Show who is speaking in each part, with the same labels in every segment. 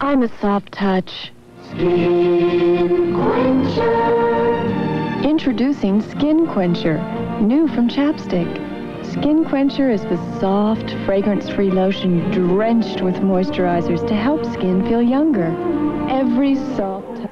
Speaker 1: I'm a soft touch.
Speaker 2: Skin Quencher.
Speaker 1: Introducing Skin Quencher, new from Chapstick. Skin Quencher is the soft, fragrance-free lotion drenched with moisturizers to help skin feel younger. Every soft touch.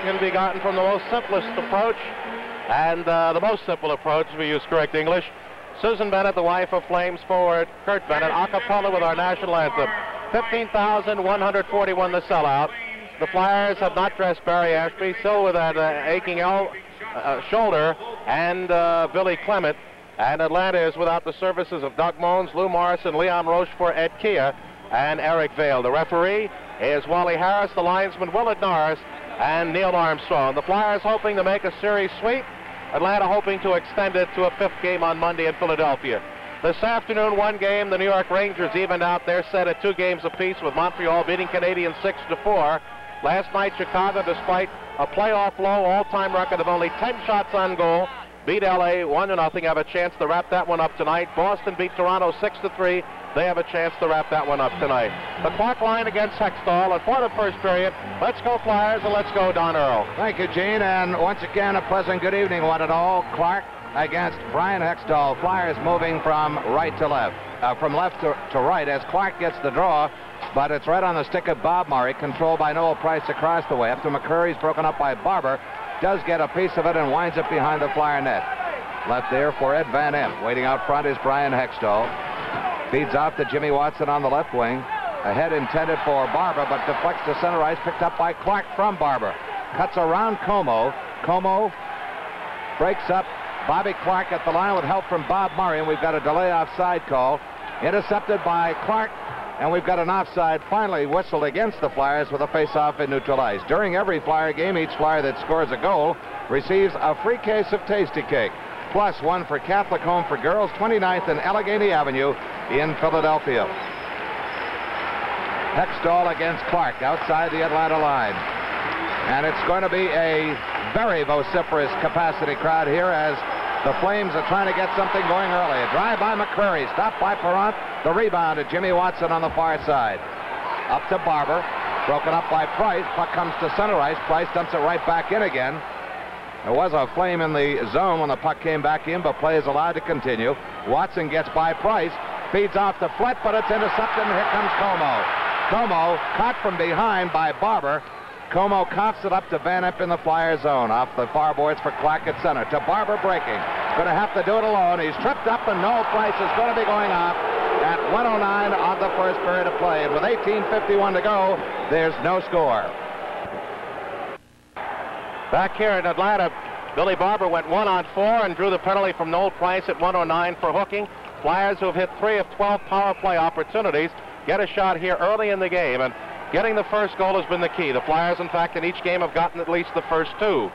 Speaker 3: Can be gotten from the most simplest approach, and the most simple approach, if we use correct English. Susan Bennett, the wife of Flames forward Kurt Bennett, a cappella with our national anthem. 15,141 the sellout. The Flyers have not dressed Barry Ashby, still with that aching shoulder, and Billy Clement. And Atlanta is without the services of Doug Mones, Lou Morrison, Leon Rochefort, Ed Kia, and Eric Vale. The referee is Wally Harris, the linesman Willard Norris, and Neil Armstrong. The Flyers hoping to make a series sweep. Atlanta hoping to extend it to a fifth game on Monday in Philadelphia. This afternoon, one game, the New York Rangers evened out their set at 2 games apiece with Montreal beating Canadiens 6-4. Last night, Chicago, despite a playoff low all-time record of only 10 shots on goal, beat LA 1-0, have a chance to wrap that one up tonight. Boston beat Toronto 6-3. They have a chance to wrap that one up tonight. The clock line against Hextall, and for the first period, let's go Flyers and let's go Don Earl.
Speaker 4: Thank you, Gene, and once again, a pleasant good evening, one and all. Clark against Brian Hextall. Flyers moving from right to left, from left to right as Clark gets the draw, but it's right on the stick of Bob Murray, controlled by Noel Price across the way. Up to McCurry's broken up by Barber, does get a piece of it and winds up behind the Flyer net. Left there for Ed Van Imp. Waiting out front is Brian Hextall. Feeds off to Jimmy Watson on the left wing. A head intended for Barber, but deflects to center ice, picked up by Clark from Barber. Cuts around Como. Como breaks up Bobby Clark at the line with help from Bob Murray, and we've got a delay offside call. Intercepted by Clark, and we've got an offside finally whistled against the Flyers with a face-off in neutral ice. During every Flyer game, each Flyer that scores a goal receives a free case of Tasty Cake, plus one for Catholic Home for Girls, 29th and Allegheny Avenue in Philadelphia. Hextall against Clark outside the Atlanta line. And it's going to be a very vociferous capacity crowd here as the Flames are trying to get something going early. A drive by McCreary, stopped by Perrant. The rebound to Jimmy Watson on the far side. Up to Barber, broken up by Price. Puck comes to center ice. Price dumps it right back in again. There was a Flame in the zone when the puck came back in, but play is allowed to continue. Watson gets by Price, feeds off to Flett, but it's intercepted, and here comes Como. Como caught from behind by Barber. Como coughs it up to Van Imp in the Flyer zone. Off the far boards for Clark at center. To Barber breaking. Going to have to do it alone. He's tripped up, and Noel Price is going to be going off at 1:09 on the first period of play. And with 18:51 to go, there's no score.
Speaker 3: Back here in Atlanta, Billy Barber went 1-on-4 and drew the penalty from Noel Price at 1:09 for hooking. Flyers, who have hit 3 of 12 power play opportunities, get a shot here early in the game, and getting the first goal has been the key. The Flyers, in fact, in each game have gotten at least the first 2.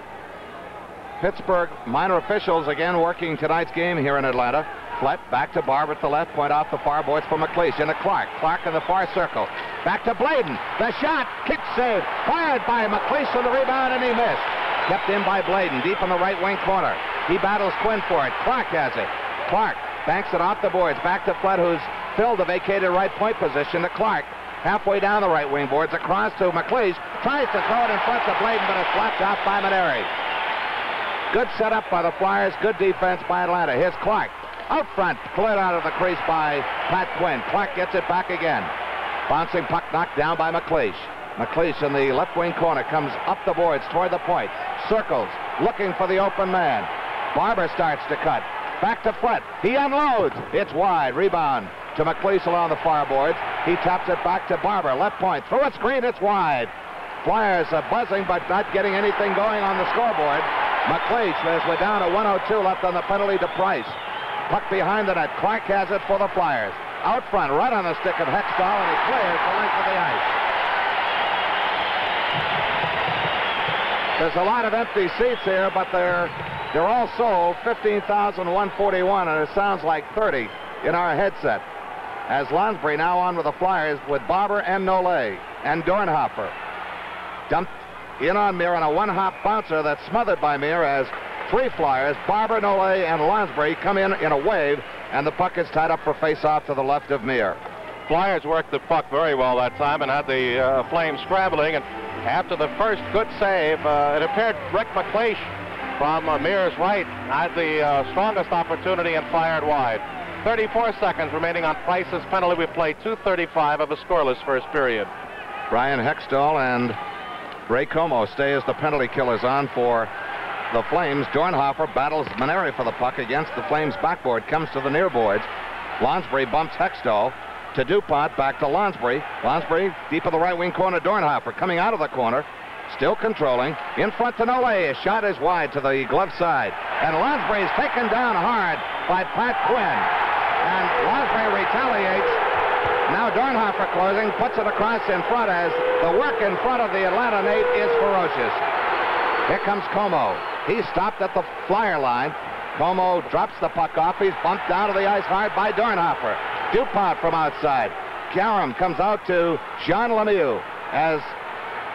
Speaker 4: Pittsburgh minor officials again working tonight's game here in Atlanta. Flett back to Barber at the left, point off the far boards for McLeish into Clark. Clark in the far circle. Back to Bladen. The shot. Kick save. Fired by McLeish on the rebound, and he missed. Kept in by Bladen, deep in the right wing corner. He battles Quinn for it. Clark has it. Clark banks it off the boards. Back to Flood, who's filled the vacated right point position to Clark. Halfway down the right wing boards, across to McLeish. Tries to throw it in front of Bladen, but it's slapped out by Maneri. Good setup by the Flyers. Good defense by Atlanta. Here's Clark. Out front, cleared out of the crease by Pat Quinn. Clark gets it back again. Bouncing puck knocked down by McLeish. McLeish in the left wing corner comes up the boards toward the point. Circles, looking for the open man. Barber starts to cut. Back to Flett. He unloads. It's wide. Rebound to McLeish along the far boards. He taps it back to Barber. Left point. Through a screen. It's wide. Flyers are buzzing but not getting anything going on the scoreboard. McLeish, as we're down to 1:02 left on the penalty to Price. Puck behind the net. Clark has it for the Flyers. Out front, right on the stick of Hextall, and he clears the length of the ice. There's a lot of empty seats here, but they're all sold. 15,141, and it sounds like 30 in our headset. As Lonsbury now on with the Flyers with Barber and Nolay and Dornhofer. Dumped in on Mir on a one-hop bouncer that's smothered by Mir as three Flyers, Barber, Nolay, and Lonsbury come in a wave, and the puck is tied up for face-off to the left of Mir.
Speaker 3: Flyers worked the puck very well that time and had the Flames scrambling, and after the first good save, it appeared Rick McLeish from Mir's right had the strongest opportunity and fired wide. 34 seconds remaining on Price's penalty. We played 2:35 of a scoreless first period.
Speaker 4: Brian Hextall and Ray Como stay as the penalty killers on for the Flames. Dornhofer battles Maneri for the puck against the Flames backboard, comes to the near boards. Lonsbury bumps Hextall to DuPont, back to Lonsbury. Lonsbury deep in the right wing corner. Dornhofer coming out of the corner, still controlling. In front to Nolay. His shot is wide to the glove side. And Lonsbury is taken down hard by Pat Quinn. And Lonsbury retaliates. Now Dornhofer closing, puts it across in front as the work in front of the Atlanta net is ferocious. Here comes Como. He's stopped at the Flyer line. Como drops the puck off. He's bumped down to the ice hard by Dornhofer. DuPont from outside. Karam comes out to Jean Lemieux as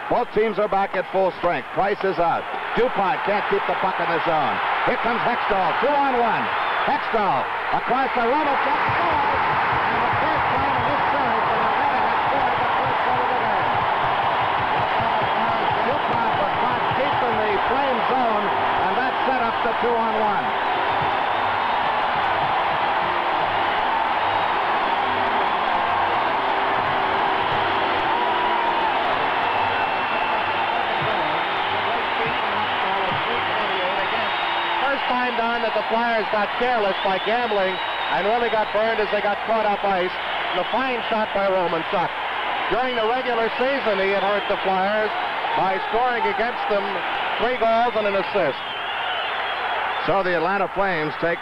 Speaker 4: both teams are back at full strength. Price is out. DuPont can't keep the puck in the zone. Here comes Hextall. 2-on-1. Hextall across the rubber. And the first time in this series that Atlanta has scored the first goal of the game. DuPont was caught deep in the Flame zone, and that set up the 2-on-1.
Speaker 3: Time down that the Flyers got careless by gambling and really got burned as they got caught up ice. And a fine shot by Romanchuk. During the regular season, he had hurt the Flyers by scoring against them 3 goals and an assist.
Speaker 4: So the Atlanta Flames take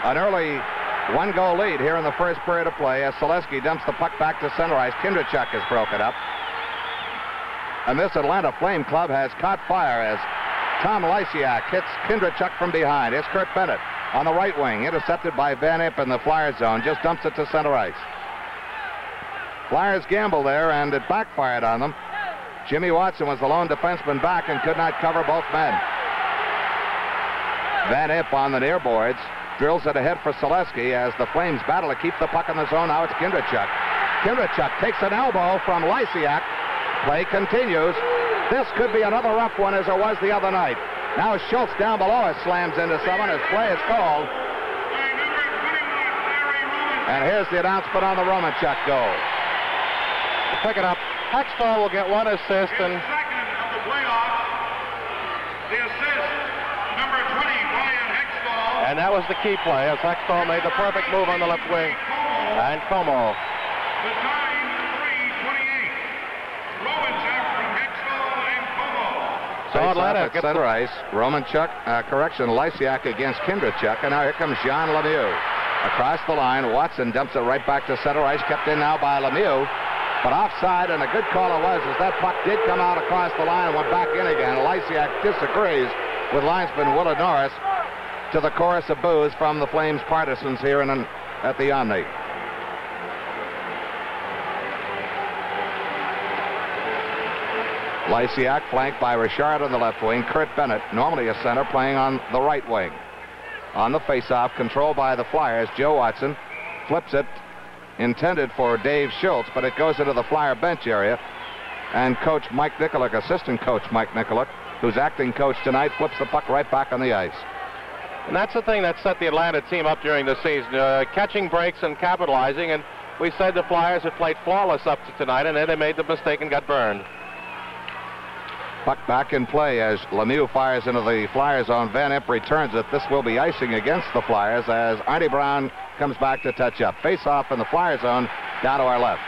Speaker 4: an early 1-goal lead here in the first period of play as Selesky dumps the puck back to center ice. Kindrachuk has broken up. And this Atlanta Flame club has caught fire as Tom Lysiak hits Kindrachuk from behind. It's Kurt Bennett on the right wing, intercepted by Van Imp in the Flyer zone. Just dumps it to center ice. Flyers gambled there, and it backfired on them. Jimmy Watson was the lone defenseman back and could not cover both men. Van Imp on the near boards drills it ahead for Selesky as the Flames battle to keep the puck in the zone. Now it's Kindrachuk. Kindrachuk takes an elbow from Lysiak. Play continues. This could be another rough one as it was the other night. Now Schultz down below us slams into someone as play is called. And here's the announcement on the Romanchuk goal.
Speaker 3: Pick it up. Hextall will get 1 assist and
Speaker 5: second of the playoff. The assist, number 20, Brian Hextall.
Speaker 3: that was the key play as Hextall made the perfect move on the left wing. And Como.
Speaker 5: The time, 3:28. Romanchuk from Hextall and Como.
Speaker 3: So Atlanta
Speaker 4: at center ice. Romanchuk, Lysiak against Kindrachuk. And now here comes Jean Lemieux. Across the line, Watson dumps it right back to center ice. Kept in now by Lemieux. But offside, and a good call it was, as that puck did come out across the line and went back in again. Lysiak disagrees with linesman Willard Norris to the chorus of boos from the Flames partisans here at the Omni. Lysiak flanked by Richard on the left wing. Kurt Bennett, normally a center, playing on the right wing. On the faceoff, controlled by the Flyers, Joe Watson flips it, intended for Dave Schultz, but it goes into the Flyer bench area. And Coach Mike Nikolic, assistant coach Mike Nikolic, who's acting coach tonight, flips the puck right back on the ice.
Speaker 3: And that's the thing that set the Atlanta team up during the season, catching breaks and capitalizing. And we said the Flyers had played flawless up to tonight, and then they made the mistake and got burned.
Speaker 4: Puck back in play as Lemieux fires into the Flyers zone. Van Impe returns it. This will be icing against the Flyers as Artie Brown comes back to touch up. Face off in the Flyer zone down to our left.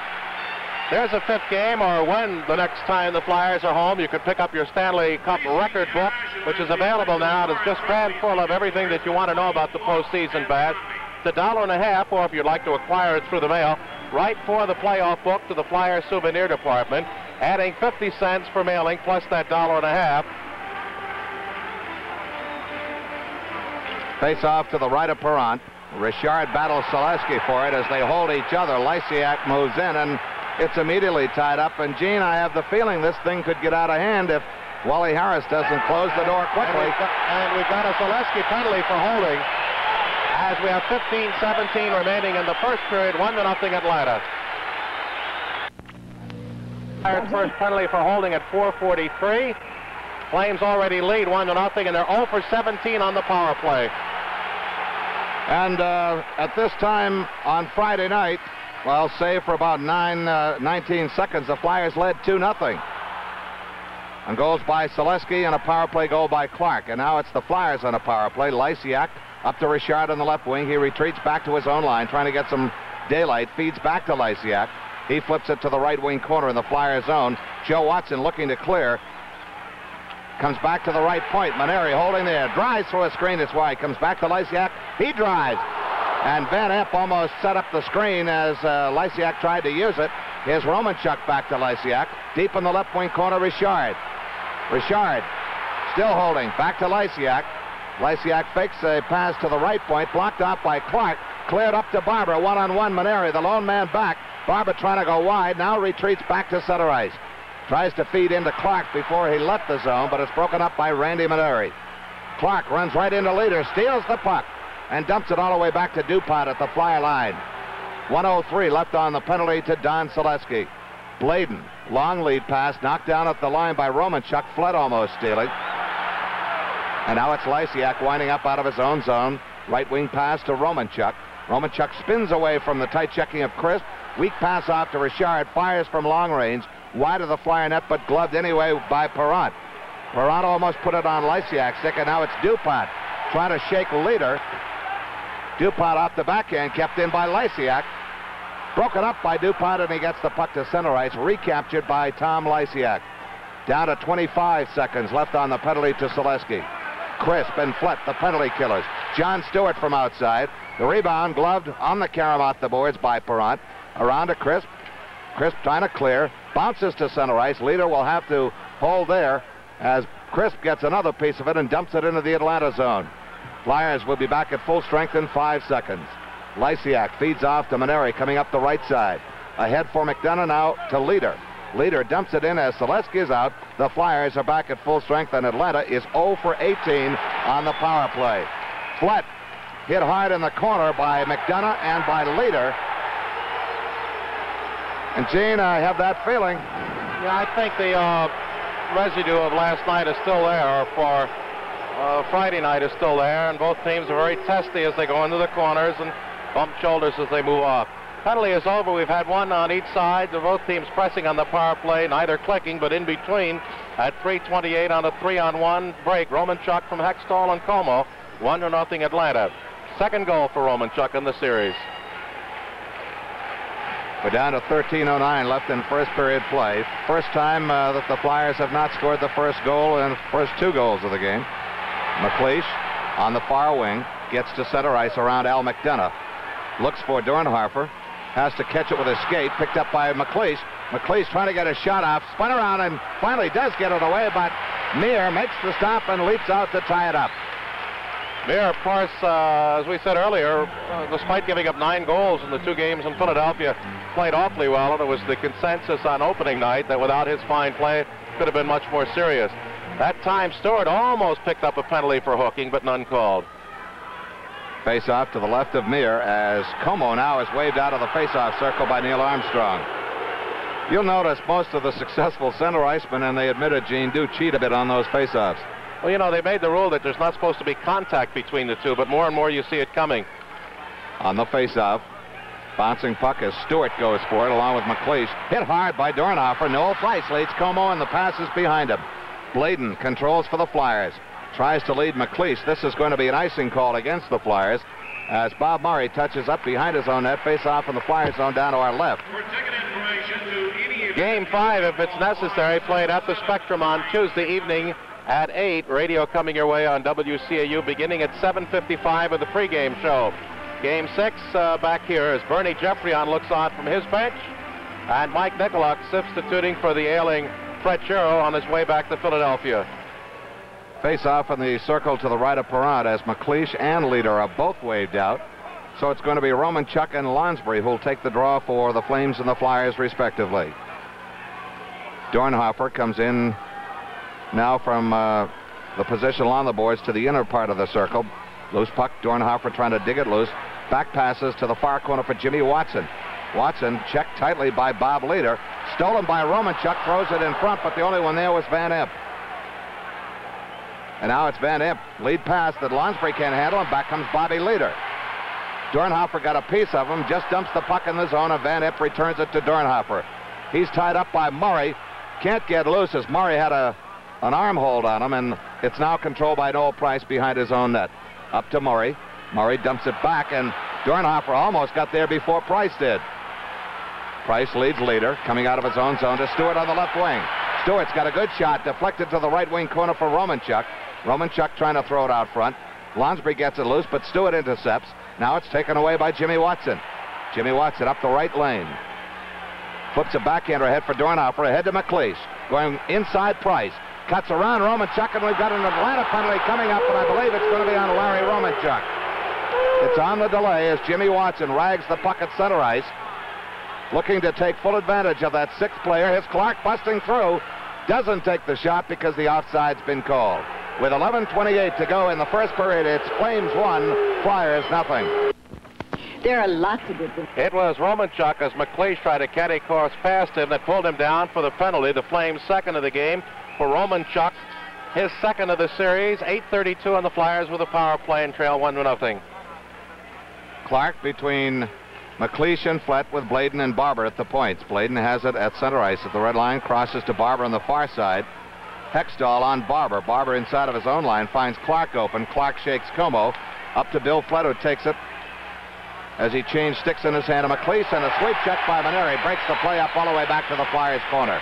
Speaker 3: There's a fifth game, or when the next time the Flyers are home, you can pick up your Stanley Cup record book, which is available now. It's just crammed full of everything that you want to know about the postseason bash. It's $1.50, or if you'd like to acquire it through the mail, right for the playoff book to the Flyers souvenir department, adding 50 cents for mailing plus that $1.50.
Speaker 4: Face off to the right of Perrant. Richard battles Selesky for it as they hold each other. Lysiak moves in, and it's immediately tied up. And, Gene, I have the feeling this thing could get out of hand if Wally Harris doesn't close the door quickly.
Speaker 3: And we've got a Selesky penalty for holding as we have 15-17 remaining in the first period, 1-0 Atlanta. Flyers first penalty for holding at 4:43. Flames already lead 1-0, and they're 0 for 17 on the power play.
Speaker 4: And at this time on Friday night, well, save for about 19 seconds, the Flyers led 2-0. And goals by Selesky and a power play goal by Clark. And now it's the Flyers on a power play. Lysiak up to Richard on the left wing. He retreats back to his own line, trying to get some daylight. Feeds back to Lysiak. He flips it to the right wing corner in the Flyers zone. Joe Watson looking to clear. Comes back to the right point. Maneri holding there. Drives through a screen. It's wide. Comes back to Lysiak. He drives. And Van Impe almost set up the screen as Lysiak tried to use it. Here's Romanchuk back to Lysiak. Deep in the left wing corner, Richard. Richard still holding. Back to Lysiak. Lysiak fakes a pass to the right point. Blocked off by Clark. Cleared up to Barber. One-on-one Maneri. The lone man back. Barber trying to go wide. Now retreats back to center ice. Tries to feed into Clark before he left the zone, but it's broken up by Randy Maneri. Clark runs right into Leader. Steals the puck. And dumps it all the way back to DuPont at the Flyer line. 1:03 left on the penalty to Don Selesky. Bladen, long lead pass, knocked down at the line by Romanchuk, fled almost stealing. And now it's Lysiak winding up out of his own zone. Right wing pass to Romanchuk. Romanchuk spins away from the tight checking of Crisp. Weak pass off to Richard, fires from long range, wide of the Flyer net, but gloved anyway by Perrant. Perrant almost put it on Lysiak's stick, and now it's DuPont trying to shake Leader. DuPont off the backhand, kept in by Lysiak. Broken up by DuPont, and he gets the puck to center ice, recaptured by Tom Lysiak. Down to 25 seconds left on the penalty to Selesky. Crisp and Flett, the penalty killers. John Stewart from outside. The rebound gloved on the carom off the boards by Perrant. Around to Crisp. Crisp trying to clear. Bounces to center ice. Leader will have to hold there as Crisp gets another piece of it and dumps it into the Atlanta zone. Flyers will be back at full strength in 5 seconds. Lysiak feeds off to Maneri coming up the right side. Ahead for McDonough now to Leader. Leader dumps it in as Selesky is out. The Flyers are back at full strength, and Atlanta is 0 for 18 on the power play. Flett hit hard in the corner by McDonough and by Leader. And Gene, I have that feeling.
Speaker 3: Yeah, I think the residue of last night is still there, for Friday night is still there, and both teams are very testy as they go into the corners and bump shoulders as they move off. Penalty is over. We've had one on each side. Both teams pressing on the power play, neither clicking, but in between at 3:28 on a 3-on-1 break. Romanchuk from Hextall and Como, 1-0 Atlanta. Second goal for Romanchuk in the series.
Speaker 4: We're down to 13:09 left in first period play. First time that the Flyers have not scored the first goal in the first 2 goals of the game. McLeish on the far wing gets to center ice around Al McDonough. Looks for Dornhoefer. Has to catch it with a skate. Picked up by McLeish. McLeish trying to get a shot off. Spun around and finally does get it away, but Meir makes the stop and leaps out to tie it up.
Speaker 3: Mir, of course, as we said earlier, despite giving up 9 goals in the 2 games in Philadelphia, played awfully well, and it was the consensus on opening night that without his fine play, it could have been much more serious. That time, Stewart almost picked up a penalty for hooking, but none called.
Speaker 4: Face-off to the left of Mir as Como now is waved out of the face-off circle by Neil Armstrong. You'll notice most of the successful center icemen, and they admitted, Gene, do cheat a bit on those face-offs.
Speaker 3: Well, you know, they made the rule that there's not supposed to be contact between the two, but more and more you see it coming.
Speaker 4: On the face-off, bouncing puck as Stewart goes for it along with McLeish. Hit hard by Dornhofer. Noel Price leads Como, and the pass is behind him. Bladen controls for the Flyers. Tries to lead McLeish. This is going to be an icing call against the Flyers as Bob Murray touches up behind his own net. Face-off in the Flyers zone down to our left.
Speaker 3: Game 5, if it's necessary, played at the Spectrum on Tuesday evening at 8. Radio coming your way on WCAU beginning at 7:55 of the pregame show. Game 6 back here as Bernie Geoffrion looks on from his bench, and Mike Nicolak substituting for the ailing Fred Shero on his way back to Philadelphia.
Speaker 4: Face-off in the circle to the right of Perrant as McLeish and Leader are both waved out. So it's going to be Romanchuk and Lonsbury who'll take the draw for the Flames and the Flyers respectively. Dornhofer comes in now from the position along the boards to the inner part of the circle. Loose puck, Dornhofer trying to dig it loose. Back passes to the far corner for Jimmy Watson. Watson checked tightly by Bob Leader. Stolen by Romanchuk, throws it in front, but the only one there was Van Imp. And now it's Van Imp. Lead pass that Lonsbury can't handle, and back comes Bobby Leader. Dornhofer got a piece of him, just dumps the puck in the zone, and Van Imp returns it to Dornhofer. He's tied up by Murray. Can't get loose as Murray had an arm hold on him, and it's now controlled by Noel Price behind his own net. Up to Murray. Murray dumps it back, and Dornhofer almost got there before Price did. Price leads Leader, coming out of his own zone to Stewart on the left wing. Stewart's got a good shot, deflected to the right wing corner for Romanchuk. Romanchuk trying to throw it out front. Lonsbury gets it loose, but Stewart intercepts. Now it's taken away by Jimmy Watson. Jimmy Watson up the right lane. Flips a backhander ahead for Dornhofer, ahead to McLeish. Going inside Price. Cuts around Romanchuk, and we've got an Atlanta penalty coming up, and I believe it's going to be on Larry Romanchuk. It's on the delay as Jimmy Watson rags the puck at center ice, looking to take full advantage of that 6th player. Here's Clark busting through. Doesn't take the shot because the offside's been called. With 11:28 to go in the first period, it's Flames 1, Flyers nothing.
Speaker 6: There are lots of good things.
Speaker 3: It was Romanchuk as McLeish tried to caddy course past him that pulled him down for the penalty. The Flames' second of the game for Romanchuk, his second of the series. 8:32 on the Flyers with a power play and trail 1-0.
Speaker 4: Clark between McLeish and Flett with Bladen and Barber at the points. Bladen has it at center ice at the red line, crosses to Barber on the far side. Hextall on Barber. Barber inside of his own line finds Clark open. Clark shakes Como. Up to Bill Flett, who takes it as he changed sticks in his hand to McLeish, and a sweep check by Maneri breaks the play up all the way back to the Flyers' corner.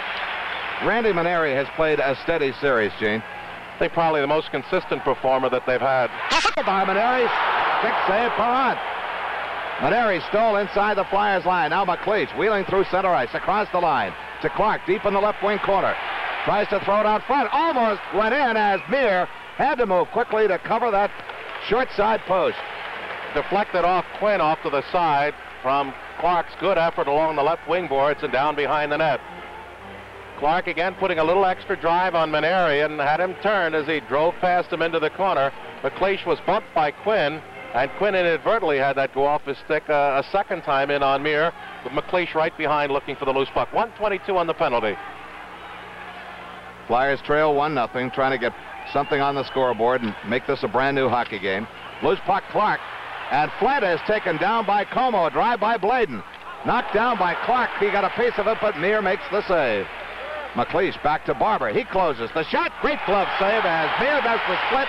Speaker 4: Randy Maneri has played a steady series, Gene.
Speaker 3: I think probably the most consistent performer that they've had.
Speaker 4: By Maneri. Kick save, Perrant. Maneri stole inside the Flyers' line. Now McLeish wheeling through center ice across the line to Clark deep in the left wing corner. Tries to throw it out front. Almost went in as Mir had to move quickly to cover that short side post.
Speaker 3: Deflected off Quinn off to the side from Clark's good effort along the left wing boards and down behind the net. Clark again putting a little extra drive on Maneri and had him turned as he drove past him into the corner. McLeish was bumped by Quinn, and Quinn inadvertently had that go off his stick a second time in on Mir, with McLeish right behind looking for the loose puck. 1:22 on the penalty.
Speaker 4: Flyers trail 1-0, trying to get something on the scoreboard and make this a brand new hockey game. Loose puck, Clark, and Flett is taken down by Como. Drive by Bladen. Knocked down by Clark. He got a piece of it, but Mir makes the save. McLeish back to Barber. He closes the shot. Great glove save as Mir does the split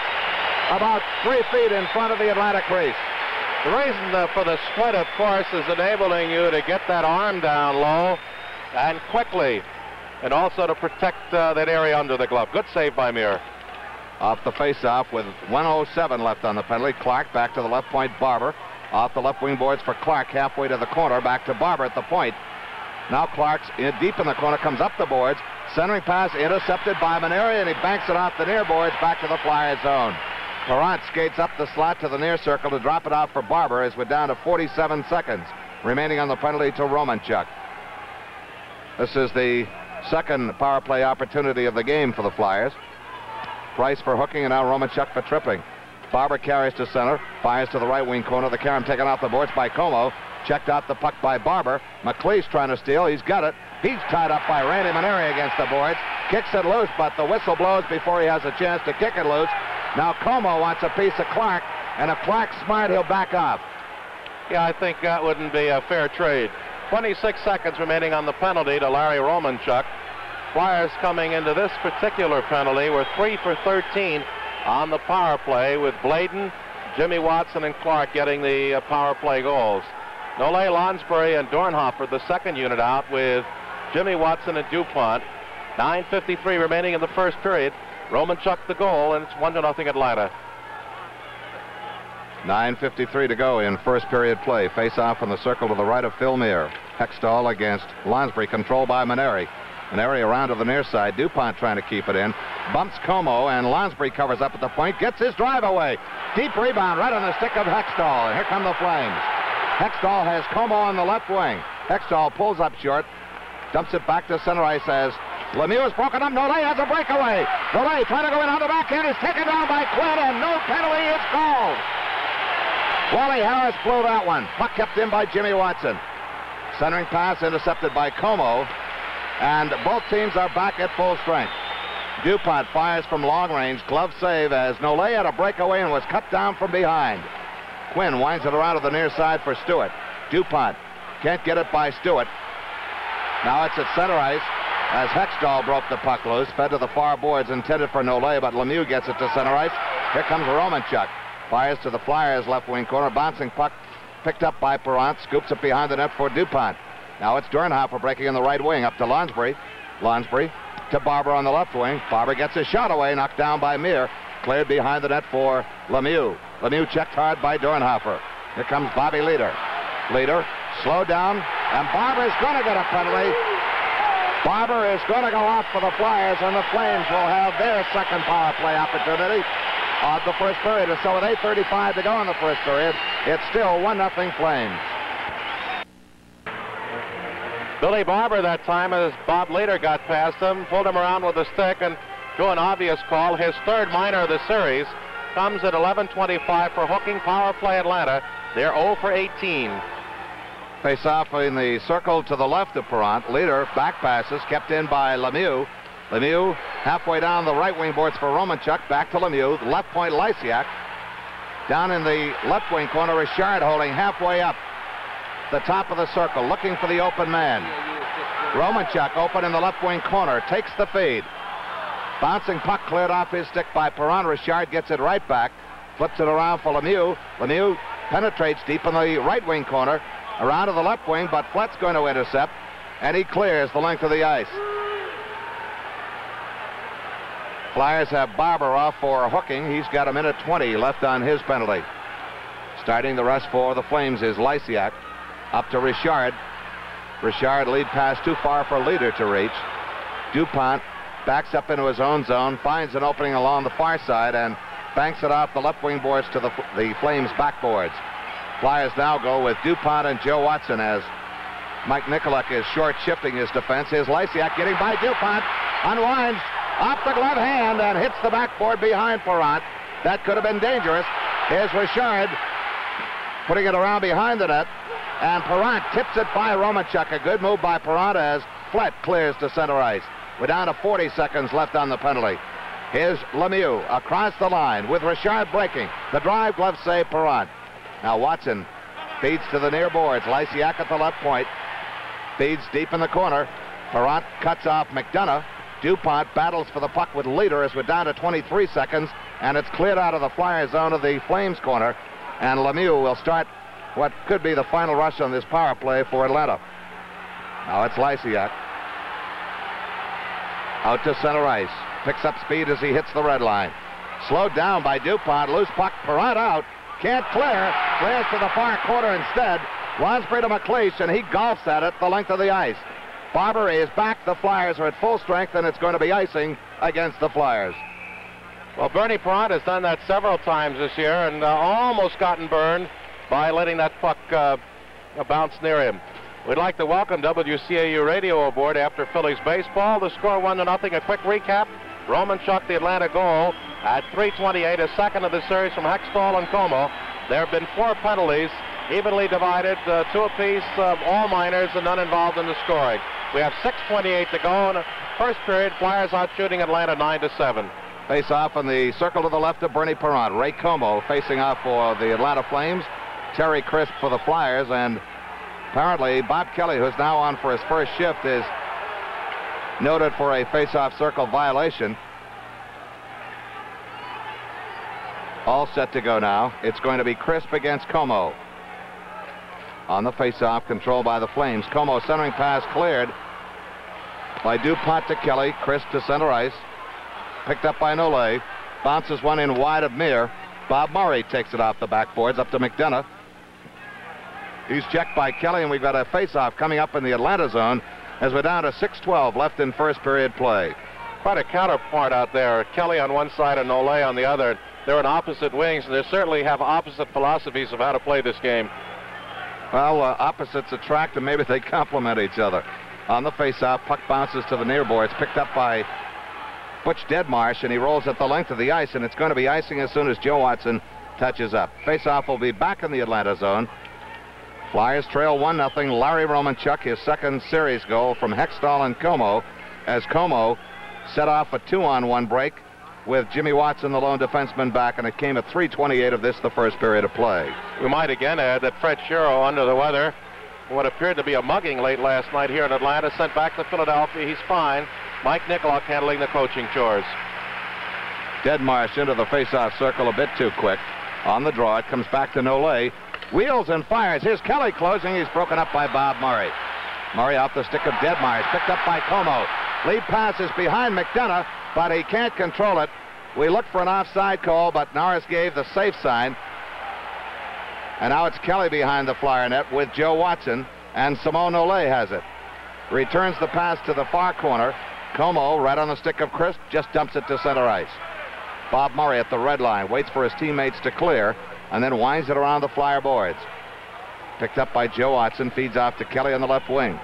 Speaker 4: about 3 feet in front of the Atlanta crease.
Speaker 3: The reason for the split, of course, is enabling you to get that arm down low and quickly, and also to protect that area under the glove. Good save by Mir.
Speaker 4: Off the face-off with 1:07 left on the penalty. Clark back to the left point. Barber off the left wing boards for Clark, halfway to the corner. Back to Barber at the point. Now Clark's deep in the corner, comes up the boards. Centering pass intercepted by Maneri, and he banks it off the near boards back to the Flyers zone. Perrant skates up the slot to the near circle to drop it off for Barber as we're down to 47 seconds remaining on the penalty to Romanchuk. This is the second power play opportunity of the game for the Flyers. Price for hooking and now Romanchuk for tripping. Barber carries to center, fires to the right wing corner. The carom taken off the boards by Como. Checked out the puck by Barber. McLeese trying to steal. He's got it. He's tied up by Randy Maneri against the boards. Kicks it loose, but the whistle blows before he has a chance to kick it loose. Now Como wants a piece of Clark, and if Clark's smart, he'll back off.
Speaker 3: Yeah, I think that wouldn't be a fair trade. 26 seconds remaining on the penalty to Larry Romanchuk. Flyers coming into this particular penalty were 3 for 13 on the power play, with Bladen, Jimmy Watson, and Clark getting the power play goals. Nole, Lonsbury, and Dornhofer, the second unit out, with Jimmy Watson and DuPont. 9:53 remaining in the first period. Romanchuk the goal, and it's 1-0 Atlanta.
Speaker 4: 9:53 to go in first period play. Face off in the circle to the right of Phil Meir. Hextall against Lonsbury, controlled by Maneri. Maneri around to the near side. DuPont trying to keep it in. Bumps Como, and Lonsbury covers up at the point. Gets his drive away. Deep rebound right on the stick of Hextall, and here come the Flames. Hextall has Como on the left wing. Hextall pulls up short. Dumps it back to center ice as Lemieux is broken up. Nole has a breakaway. Nole trying to go in on the backhand. Is taken down by Quinn, and no penalty is called. Wally Harris blew that one. Puck kept in by Jimmy Watson. Centering pass intercepted by Como, and both teams are back at full strength. DuPont fires from long range. Glove save as Nole had a breakaway and was cut down from behind. Quinn winds it around to the near side for Stewart. DuPont can't get it by Stewart. Now it's at center ice as Hextall broke the puck loose, fed to the far boards intended for Nole, but Lemieux gets it to center ice. Here comes Romanchuk. Fires to the Flyers left wing corner. Bouncing puck picked up by Perrant. Scoops it behind the net for DuPont. Now it's Dornhofer breaking in the right wing up to Lonsbury. Lonsbury to Barber on the left wing. Barber gets his shot away, knocked down by Meir. Cleared behind the net for Lemieux. Lemieux checked hard by Dornhofer. Here comes Bobby Leader. Leader slowed down, and Barber's going to get a penalty. Barber is going to go off for the Flyers, and the Flames will have their second power play opportunity of the first period. And so with 8:35 to go in the first period, it's still 1-0 Flames.
Speaker 3: Billy Barber that time, as Bob Leader got past him, pulled him around with a stick, and to an obvious call, his third minor of the series, comes at 11:25 for hooking. Power play Atlanta. They're 0 for 18.
Speaker 4: Face off in the circle to the left of Perrant. Leader back passes kept in by Lemieux. Lemieux halfway down the right wing boards for Romanchuk. Back to Lemieux. Left point Lysiak. Down in the left wing corner, Richard holding halfway up the top of the circle, looking for the open man. Romanchuk open in the left wing corner, takes the feed. Bouncing puck cleared off his stick by Perrant. Richard gets it right back, flips it around for Lemieux. Lemieux penetrates deep in the right wing corner, around to the left wing, but Flett's going to intercept, and he clears the length of the ice. Flyers have Barber off for hooking. He's got 1:20 left on his penalty. Starting the rush for the Flames is Lysiak. Up to Richard. Richard lead pass too far for Leader to reach. DuPont backs up into his own zone, finds an opening along the far side, and banks it off the left wing boards to the Flames backboards. Flyers now go with DuPont and Joe Watson as Mike Nikolak is short shifting his defense. Here's Lysiak getting by DuPont, unwinds off the glove hand and hits the backboard behind Perrant. That could have been dangerous. Here's Richard putting it around behind the net, and Perrant tips it by Romanchuk. A good move by Perrant as Flett clears to center ice. We're down to 40 seconds left on the penalty. Here's Lemieux across the line with Richard breaking. The drive, glove save, Perrant. Now Watson feeds to the near boards. Lysiak at the left point. Feeds deep in the corner. Perrant cuts off McDonough. DuPont battles for the puck with Leader as we're down to 23 seconds, and it's cleared out of the Flyer zone of the Flames corner, and Lemieux will start what could be the final rush on this power play for Atlanta. Now it's Lysiak. Out to center ice. Picks up speed as he hits the red line. Slowed down by DuPont. Loose puck. Perrant out. Can't clear. Clears to the far corner instead. Lonsbury to McLeish, and he golfs at it the length of the ice. Barber is back. The Flyers are at full strength, and it's going to be icing against the Flyers.
Speaker 3: Well, Bernie Perrant has done that several times this year and almost gotten burned by letting that puck bounce near him. We'd like to welcome WCAU Radio aboard after Phillies baseball. The score 1-0. A quick recap. Romanchuk, the Atlanta goal at 3:28, a second of the series from Hextall and Como. There have been 4 penalties, evenly divided, 2 apiece, all minors and none involved in the scoring. We have 6:28 to go in the first period. Flyers out shooting Atlanta 9-7.
Speaker 4: Face off in the circle to the left of Bernie Perrant. Ray Como facing off for the Atlanta Flames. Terry Crisp for the Flyers, and apparently Bob Kelly, who's now on for his first shift, is noted for a face-off circle violation. All set to go now. It's going to be Crisp against Como. On the face-off, controlled by the Flames. Como centering pass cleared by DuPont to Kelly. Crisp to center ice. Picked up by Nole. Bounces one in wide of Mir. Bob Murray takes it off the backboards up to McDonough. He's checked by Kelly, and we've got a face-off coming up in the Atlanta zone as we're down to 6:12 left in first period play.
Speaker 3: Quite a counterpart out there. Kelly on one side and Nole on the other. They're in opposite wings, and they certainly have opposite philosophies of how to play this game.
Speaker 4: Well, opposites attract, and maybe they complement each other. On the face-off, puck bounces to the near boards, picked up by Butch Deadmarsh, and he rolls at the length of the ice, and it's going to be icing as soon as Joe Watson touches up. Face-off will be back in the Atlanta zone. Flyers trail 1-0. Larry Romanchuk, his second series goal from Hextall and Como, as Como set off a 2-on-1 break with Jimmy Watson, the lone defenseman, back, and it came at 3:28 of this, the first period of play.
Speaker 3: We might again add that Fred Shero, under the weather, what appeared to be a mugging late last night here in Atlanta, sent back to Philadelphia. He's fine. Mike Nicolak handling the coaching chores.
Speaker 4: Deadmarsh into the face-off circle a bit too quick. On the draw, it comes back to Nole. Wheels and fires. Here's Kelly closing. He's broken up by Bob Murray. Murray off the stick of Deadmarsh. Picked up by Como. Lead pass is behind McDonough, but he can't control it. We looked for an offside call, but Norris gave the safe sign. And now it's Kelly behind the Flyer net with Joe Watson, and Simone Nole has it. Returns the pass to the far corner. Como, right on the stick of Crisp, just dumps it to center ice. Bob Murray at the red line, waits for his teammates to clear, and then winds it around the Flyer boards. Picked up by Joe Watson, feeds off to Kelly on the left wing.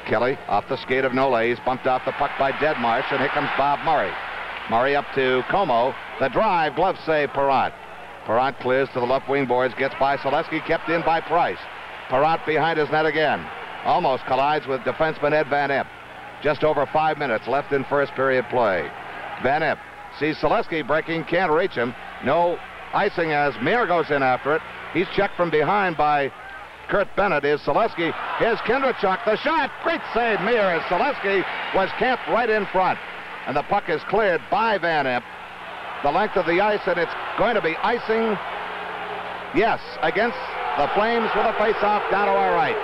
Speaker 4: Kelly off the skate of Nole. He's bumped off the puck by Deadmarsh, and here comes Bob Murray. Murray up to Como. The drive, glove save, Perrant. Perrant clears to the left wing boards, gets by Selesky, kept in by Price. Perrant behind his net again. Almost collides with defenseman Ed Van Imp. Just over 5 minutes left in first period play. Van Imp sees Selesky breaking, can't reach him. No icing as Mir goes in after it. He's checked from behind by Kurt Bennett. Is Selesky. Here's Kindrachuk. The shot. Great save, Mir, as Selesky was camped right in front. And the puck is cleared by Van Imp. The length of the ice, and it's going to be icing, yes, against the Flames with a face-off down to our right.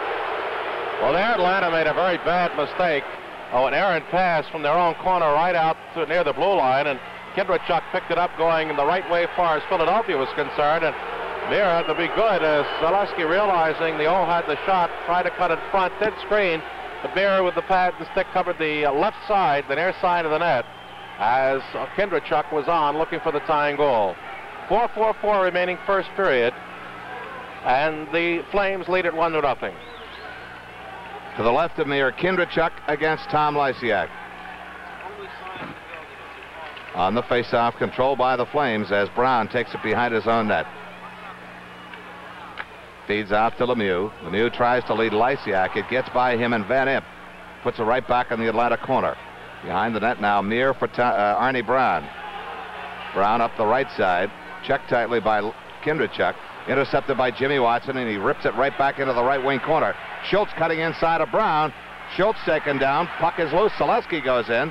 Speaker 3: Well, there Atlanta made a very bad mistake. An errant pass from their own corner right out to near the blue line, and Kindrachuk picked it up going the right way as far as Philadelphia was concerned, and Mir had to be good as Selesky, realizing the O had the shot, tried to cut in front, did screen. The Mir with the pad and stick covered the left side, the near side of the net, as Kindrachuk was on looking for the tying goal. 4:44 remaining first period, and the Flames lead at 1-0.
Speaker 4: To the left of me are Kindrachuk against Tom Lysiak. On the face-off, controlled by the Flames as Brown takes it behind his own net. Feeds off to Lemieux. Lemieux tries to lead Lysiak. It gets by him, and Van Imp puts it right back in the Atlanta corner. Behind the net now, Mir for Arnie Brown. Brown up the right side, checked tightly by Kindrachuk. Intercepted by Jimmy Watson, and he rips it right back into the right wing corner. Schultz cutting inside of Brown. Schultz taken down. Puck is loose. Selesky goes in.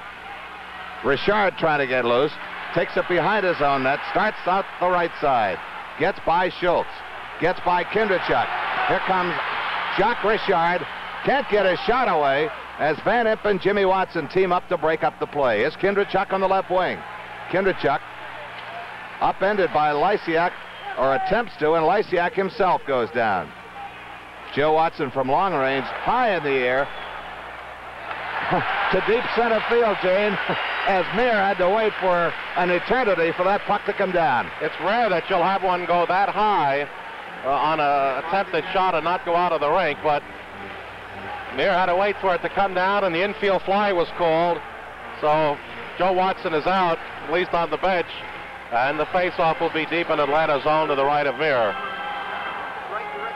Speaker 4: Richard trying to get loose. Takes it behind his own net. Starts out the right side. Gets by Schultz. Gets by Kindrachuk. Here comes Jacques Richard. Can't get his shot away as Van Imp and Jimmy Watson team up to break up the play. Here's Kindrachuk on the left wing. Kindrachuk upended by Lysiak, or attempts to, and Lysiak himself goes down. Joe Watson from long range, high in the air. to deep center field, Gene, as Meir had to wait for an eternity for that puck to come down.
Speaker 3: It's rare that you'll have one go that high on an attempted shot and not go out of the rink, but Meir had to wait for it to come down, and the infield fly was called. So Joe Watson is out, at least on the bench, and the faceoff will be deep in Atlanta zone to the right of Meir.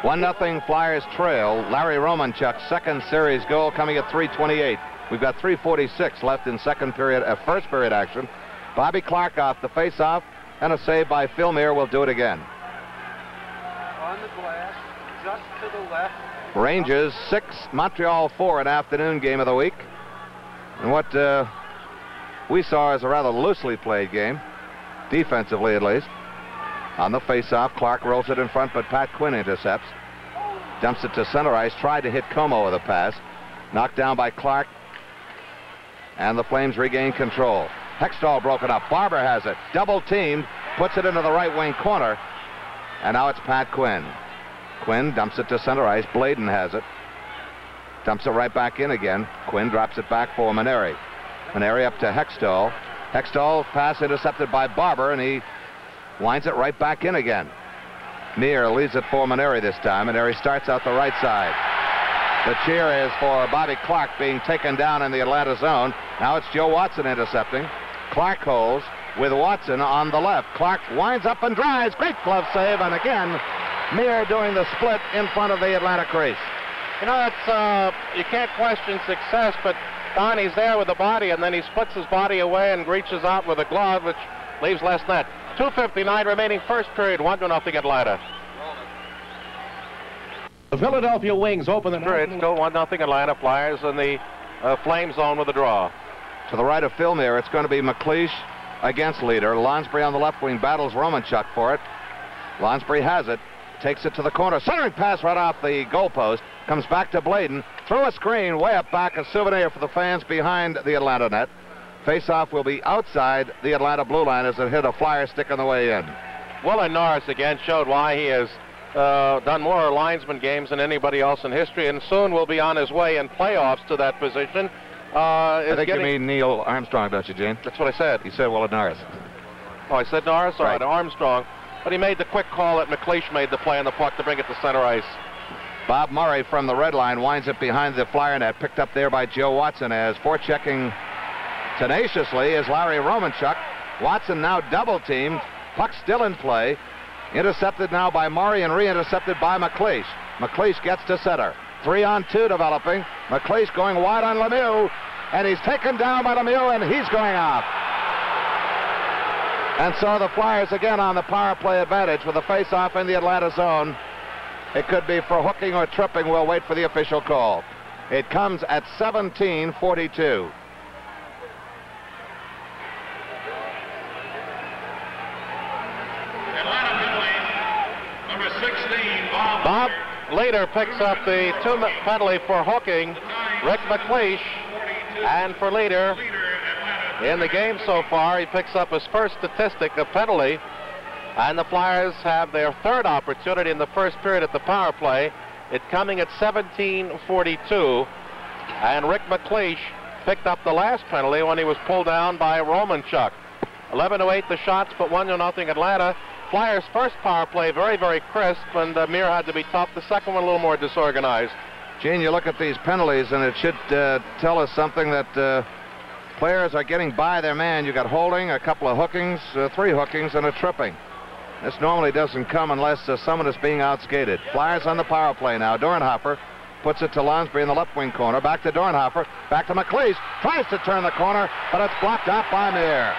Speaker 4: 1-0 Flyers trail. Larry Romanchuk's second series goal coming at 3:28. We've got 3:46 left in first period action. Bobby Clark off the faceoff, and a save by Phil Meir will do it again.
Speaker 7: On the glass, just to the left.
Speaker 4: Rangers 6, Montreal 4, an afternoon game of the week. And what we saw is a rather loosely played game, defensively at least. On the faceoff, Clark rolls it in front, but Pat Quinn intercepts. Dumps it to center ice, tried to hit Como with a pass. Knocked down by Clark. And the Flames regain control. Hextall broken up. Barber has it. Double teamed. Puts it into the right wing corner. And now it's Pat Quinn. Quinn dumps it to center ice. Bladen has it. Dumps it right back in again. Quinn drops it back for Maneri. Maneri up to Hextall. Hextall pass intercepted by Barber, and he winds it right back in again. Meir leads it for Maneri this time. Maneri starts out the right side. The cheer is for Bobby Clark being taken down in the Atlanta zone. Now it's Joe Watson intercepting. Clark holds with Watson on the left. Clark winds up and drives. Great glove save, and again, Meir doing the split in front of the Atlanta crease.
Speaker 3: You know, that's you can't question success, but Don, he's there with the body, and then he splits his body away and reaches out with a glove, which leaves less net. 2:59 remaining first period, 1-0 Atlanta. The Philadelphia Wings open the period, still 1-0 Atlanta. Flyers in the flame zone with a draw.
Speaker 4: To the right of Phil Meir, it's going to be McLeish against leader. Lonsbury on the left wing battles Romanchuk for it. Lonsbury has it, takes it to the corner. Centering pass right off the goalpost. Comes back to Bladen. Through a screen, way up back, a souvenir for the fans behind the Atlanta net. Face-off will be outside the Atlanta blue line as it hit a Flyer stick on the way in.
Speaker 3: Willard Norris again showed why he has done more linesman games than anybody else in history, and soon will be on his way in playoffs to that position.
Speaker 4: I think you mean Neil Armstrong, don't you, Gene?
Speaker 3: That's what I said.
Speaker 4: You said Willard Norris.
Speaker 3: Oh, I said Norris? All
Speaker 4: right,
Speaker 3: Armstrong. But he made the quick call that McLeish made the play on the puck to bring it to center ice.
Speaker 4: Bob Murray from the red line winds it behind the Flyer net, picked up there by Joe Watson as forechecking tenaciously is Larry Romanchuk. Watson now double-teamed. Puck still in play. Intercepted now by Murray and re-intercepted by McLeish. McLeish gets to center. 3-on-2 developing. McLeish going wide on Lemieux, and he's taken down by Lemieux, and he's going off. And so the Flyers again on the power play advantage with a face-off in the Atlanta zone. It could be for hooking or tripping. We'll wait for the official call. It comes at 17:42.
Speaker 5: Atlanta penalty, number 16,
Speaker 3: Bob later picks up the penalty for hooking, Rick McLeish, and for leader in the game so far, he picks up his first statistic, a penalty, and the Flyers have their third opportunity in the first period at the power play. It coming at 17:42, and Rick McLeish picked up the last penalty when he was pulled down by Romanchuk. 11-8 the shots, but 1-0 Atlanta. Flyers' first power play very, very crisp, and Meir had to be tough. The second one a little more disorganized.
Speaker 4: Gene, you look at these penalties, and it should tell us something that players are getting by their man. You got holding, a couple of hookings, 3 hookings, and a tripping. This normally doesn't come unless someone is being outskated. Flyers on the power play now. Dornhofer puts it to Lonsbury in the left wing corner. Back to Dornhofer. Back to McLeish. Tries to turn the corner, but it's blocked out by Meir.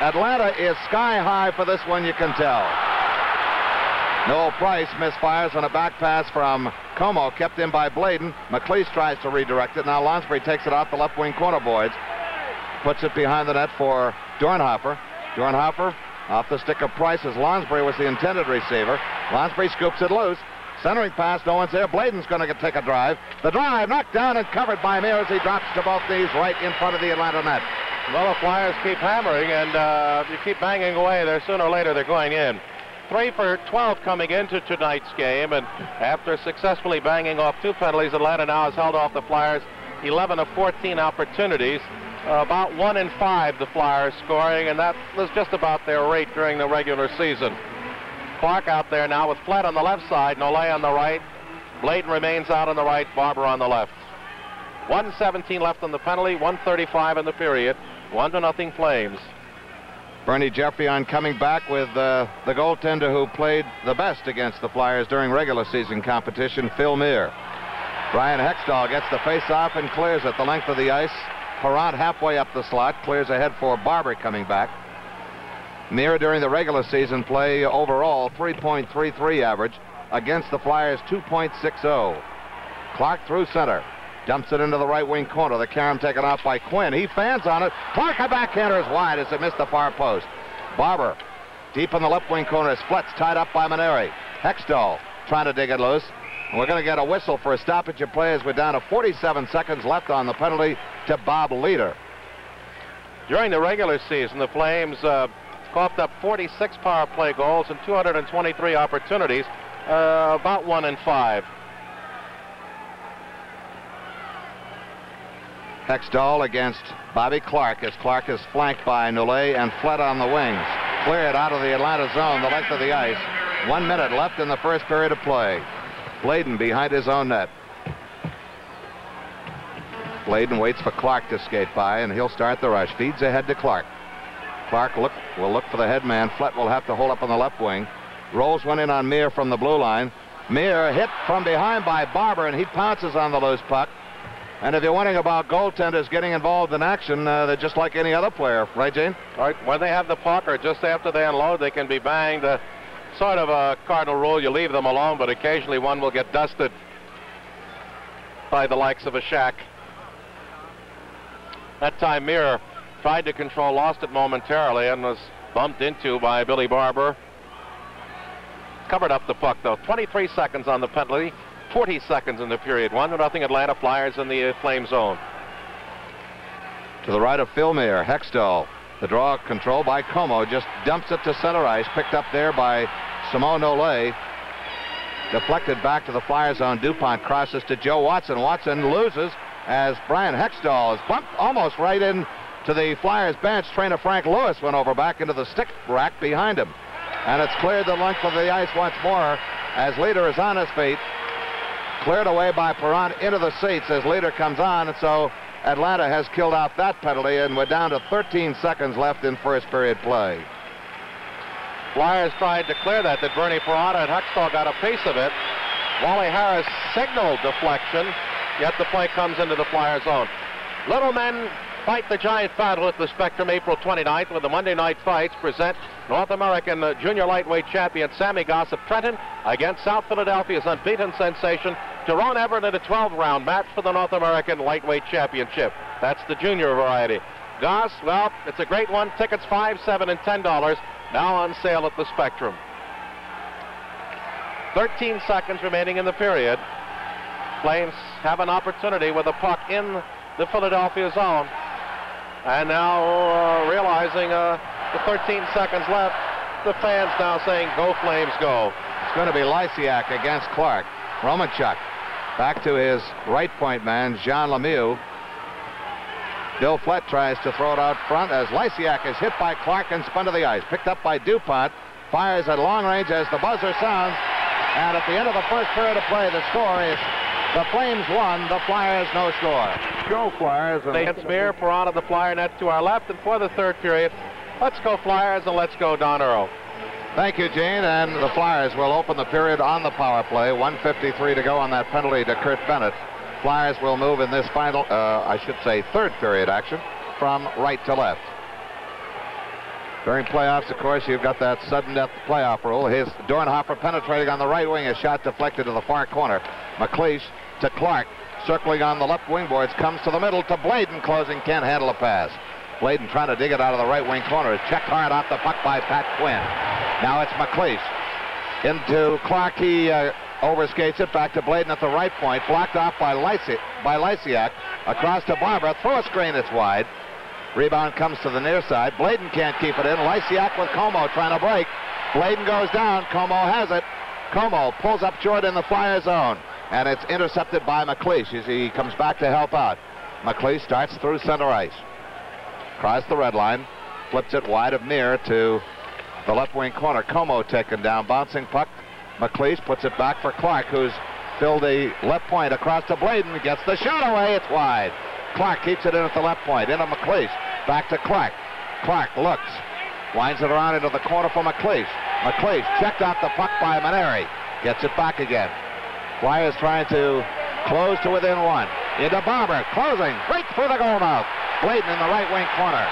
Speaker 4: Atlanta is sky high for this one, you can tell. Noel Price misfires on a back pass from Como, kept in by Bladen. McLeish tries to redirect it. Now Lonsbury takes it out the left wing corner, boards. Puts it behind the net for Dornhofer. Dornhofer off the stick of Price as Lonsbury was the intended receiver. Lonsbury scoops it loose. Centering pass, no one's there. Bladen's going to take a drive. The drive knocked down and covered by Meir as he drops to both knees right in front of the Atlanta net.
Speaker 3: Well, the Flyers keep hammering, and if you keep banging away, sooner or later they're going in. 3 for 12 coming into tonight's game, and after successfully banging off 2 penalties, Atlanta now has held off the Flyers 11 of 14 opportunities. About 1 in 5 the Flyers scoring, and that was just about their rate during the regular season. Clark out there now with Flett on the left side, Nole on the right. Bladen remains out on the right, Barber on the left. 1:17 left on the penalty, 1:35 in the period. 1-0 Flames.
Speaker 4: Bernie Geoffrion coming back with the goaltender who played the best against the Flyers during regular season competition, Phil Meir. Brian Hextall gets the face-off and clears it the length of the ice. Perrant halfway up the slot, clears ahead for Barber coming back. Meir during the regular season play overall 3.33 average against the Flyers 2.60. Clark through center. Dumps it into the right wing corner. The carom taken off by Quinn. He fans on it. Clark, a backhander, is wide as it missed the far post. Barber deep in the left wing corner as Flett's tied up by Maneri. Hextall trying to dig it loose. And we're going to get a whistle for a stoppage of play as we're down to 47 seconds left on the penalty to Bob Leader.
Speaker 3: During the regular season, the Flames coughed up 46 power play goals and 223 opportunities, about 1 in 5.
Speaker 4: Hextall against Bobby Clark as Clark is flanked by Nole and Flett on the wings. Cleared out of the Atlanta zone, the length of the ice. 1 minute left in the first period of play. Bladen behind his own net. Bladen waits for Clark to skate by, and he'll start the rush. Feeds ahead to Clark. Clark will look for the head man. Flett will have to hold up on the left wing. Rolls one in on Meir from the blue line. Meir hit from behind by Barber, and he pounces on the loose puck. And if you're wondering about goaltenders getting involved in action, they're just like any other player. Right, Gene?
Speaker 3: Right. When they have the puck or just after they unload, they can be banged. Sort of a cardinal rule, you leave them alone, but occasionally one will get dusted by the likes of a Shack. That time Meir tried to control, lost it momentarily, and was bumped into by Billy Barber. Covered up the puck, though. 23 seconds on the penalty. 40 seconds in the period. 1-0 Atlanta Flyers in the Flame zone.
Speaker 4: To the right of Phil Meir, Hextall. The draw control by Como. Just dumps it to center ice. Picked up there by Simone Nole. Deflected back to the Flyers zone. DuPont crosses to Joe Watson. Watson loses as Brian Hextall is bumped almost right in to the Flyers bench. Trainer Frank Lewis went over back into the stick rack behind him. And it's cleared the length of the ice once more as Leader is on his feet. Cleared away by Perrant into the seats as Leader comes on, and so Atlanta has killed out that penalty, and we're down to 13 seconds left in first period play.
Speaker 3: Flyers tried to clear that. Did Bernie Perrant, and Hextall got a piece of it. Wally Harris signaled deflection, yet the play comes into the Flyer zone. Little men fight the giant battle at the Spectrum April 29th when the Monday night fights present North American junior lightweight champion Sammy Goss of Trenton against South Philadelphia's unbeaten sensation Tyrone Everett in a 12-round match for the North American lightweight championship. That's the junior variety. Goss, well, it's a great one. Tickets $5, $7, and $10 now on sale at the Spectrum. 13 seconds remaining in the period. Flames have an opportunity with a puck in the Philadelphia zone. And now realizing the 13 seconds left, the fans now saying, go Flames, go.
Speaker 4: It's going to be Lysiak against Clark. Romanchuk back to his right point man, Jean Lemieux. Bill Flett tries to throw it out front as Lysiak is hit by Clark and spun to the ice. Picked up by DuPont. Fires at long range as the buzzer sounds. And at the end of the first period of play, the score is the Flames 1, the Flyers no score.
Speaker 3: Go Flyers. It's Meir, Perrant of the Flyer net to our left. And for the third period, let's go Flyers and let's go Don Earl.
Speaker 4: Thank you, Gene. And the Flyers will open the period on the power play. 1:53 to go on that penalty to Kurt Bennett. Flyers will move in this final, third period action from right to left. During playoffs, of course, you've got that sudden death playoff rule. Here's Dornhofer penetrating on the right wing. A shot deflected to the far corner. McLeish to Clark. Circling on the left wing boards. Comes to the middle to Bladen. Closing. Can't handle a pass. Bladen trying to dig it out of the right wing corner. Is checked hard off the puck by Pat Quinn. Now it's McLeish. Into Clark. He overskates it back to Bladen at the right point. Blocked off by Lysiak. Across to Barber. Throw a screen. It's wide. Rebound comes to the near side. Bladen can't keep it in. Lysiak with Como trying to break. Bladen goes down. Como has it. Como pulls up short in the Flyer zone. And it's intercepted by McLeish as he comes back to help out. McLeish starts through center ice. Across the red line. Flips it wide of near to the left wing corner. Como taken down. Bouncing puck. McLeish puts it back for Clark, who's filled the left point across to Bladen. Gets the shot away. It's wide. Clark keeps it in at the left point. Into McLeish. Back to Clark. Clark looks. Winds it around into the corner for McLeish. McLeish checked out the puck by Maneri. Gets it back again. Flyers trying to close to within one. Into Barber. Closing. Right through the goal mouth. Bladen in the right wing corner.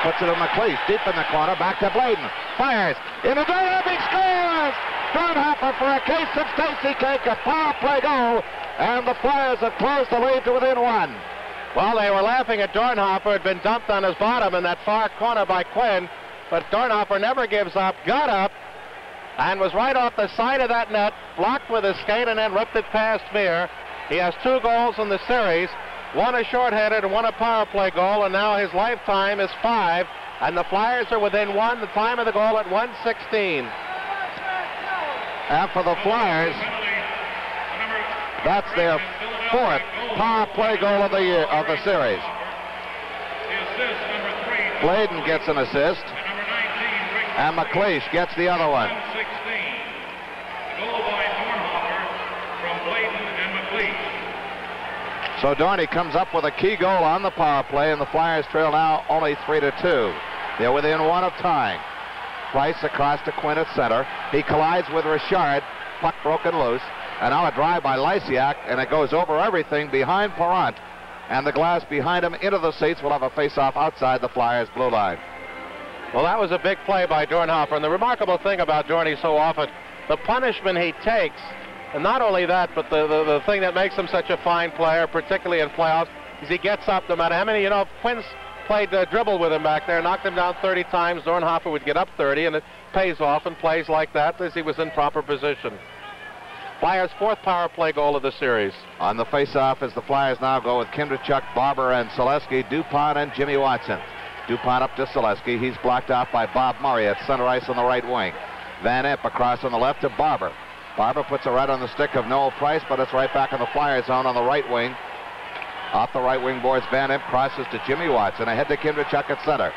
Speaker 4: Puts it to McLeish. Deep in the corner. Back to Bladen. Fires. Into Dornhofer. He scores! Dornhofer for a case of Stacy Cake. A power play goal. And the Flyers have closed the lead to within one.
Speaker 3: Well, they were laughing at Dornhofer. Had been dumped on his bottom in that far corner by Quinn. But Dornhofer never gives up. Got up. And was right off the side of that net, blocked with his skate, and then ripped it past Meir. He has 2 goals in the series, one a shorthanded and one a power play goal, and now his lifetime is 5, and the Flyers are within 1, the time of the goal at 1:16.
Speaker 4: And for the Flyers, that's their 4th power play goal of the year, of the series. Bladen gets an assist, and McLeish gets the other one. So Dorney comes up with a key goal on the power play, and the Flyers trail now only 3-2. They're within 1 of tying. Price across to Quinn at center. He collides with Richard. Puck broken loose. And now a drive by Lysiak, and it goes over everything behind Parent. And the glass behind him into the seats will have a face-off outside the Flyers' blue line.
Speaker 3: Well, that was a big play by Dornhofer. And the remarkable thing about Dorney so often, the punishment he takes, and not only that, but the thing that makes him such a fine player, particularly in playoffs, is he gets up no matter how many, Quinn's played dribble with him back there, knocked him down 30 times. Dornhofer would get up 30, and it pays off in plays like that as he was in proper position. Flyers' 4th power play goal of the series.
Speaker 4: On the face-off as the Flyers now go with Kindrachuk, Barber, and Selesky, DuPont, and Jimmy Watson. DuPont up to Selesky. He's blocked out by Bob Murray at center ice on the right wing. Van Impe across on the left to Barber. Barber puts it right on the stick of Noel Price, but it's right back in the Flyers zone on the right wing. Off the right wing boards, Van Impe crosses to Jimmy Watson. Ahead to Kindrachuk at center.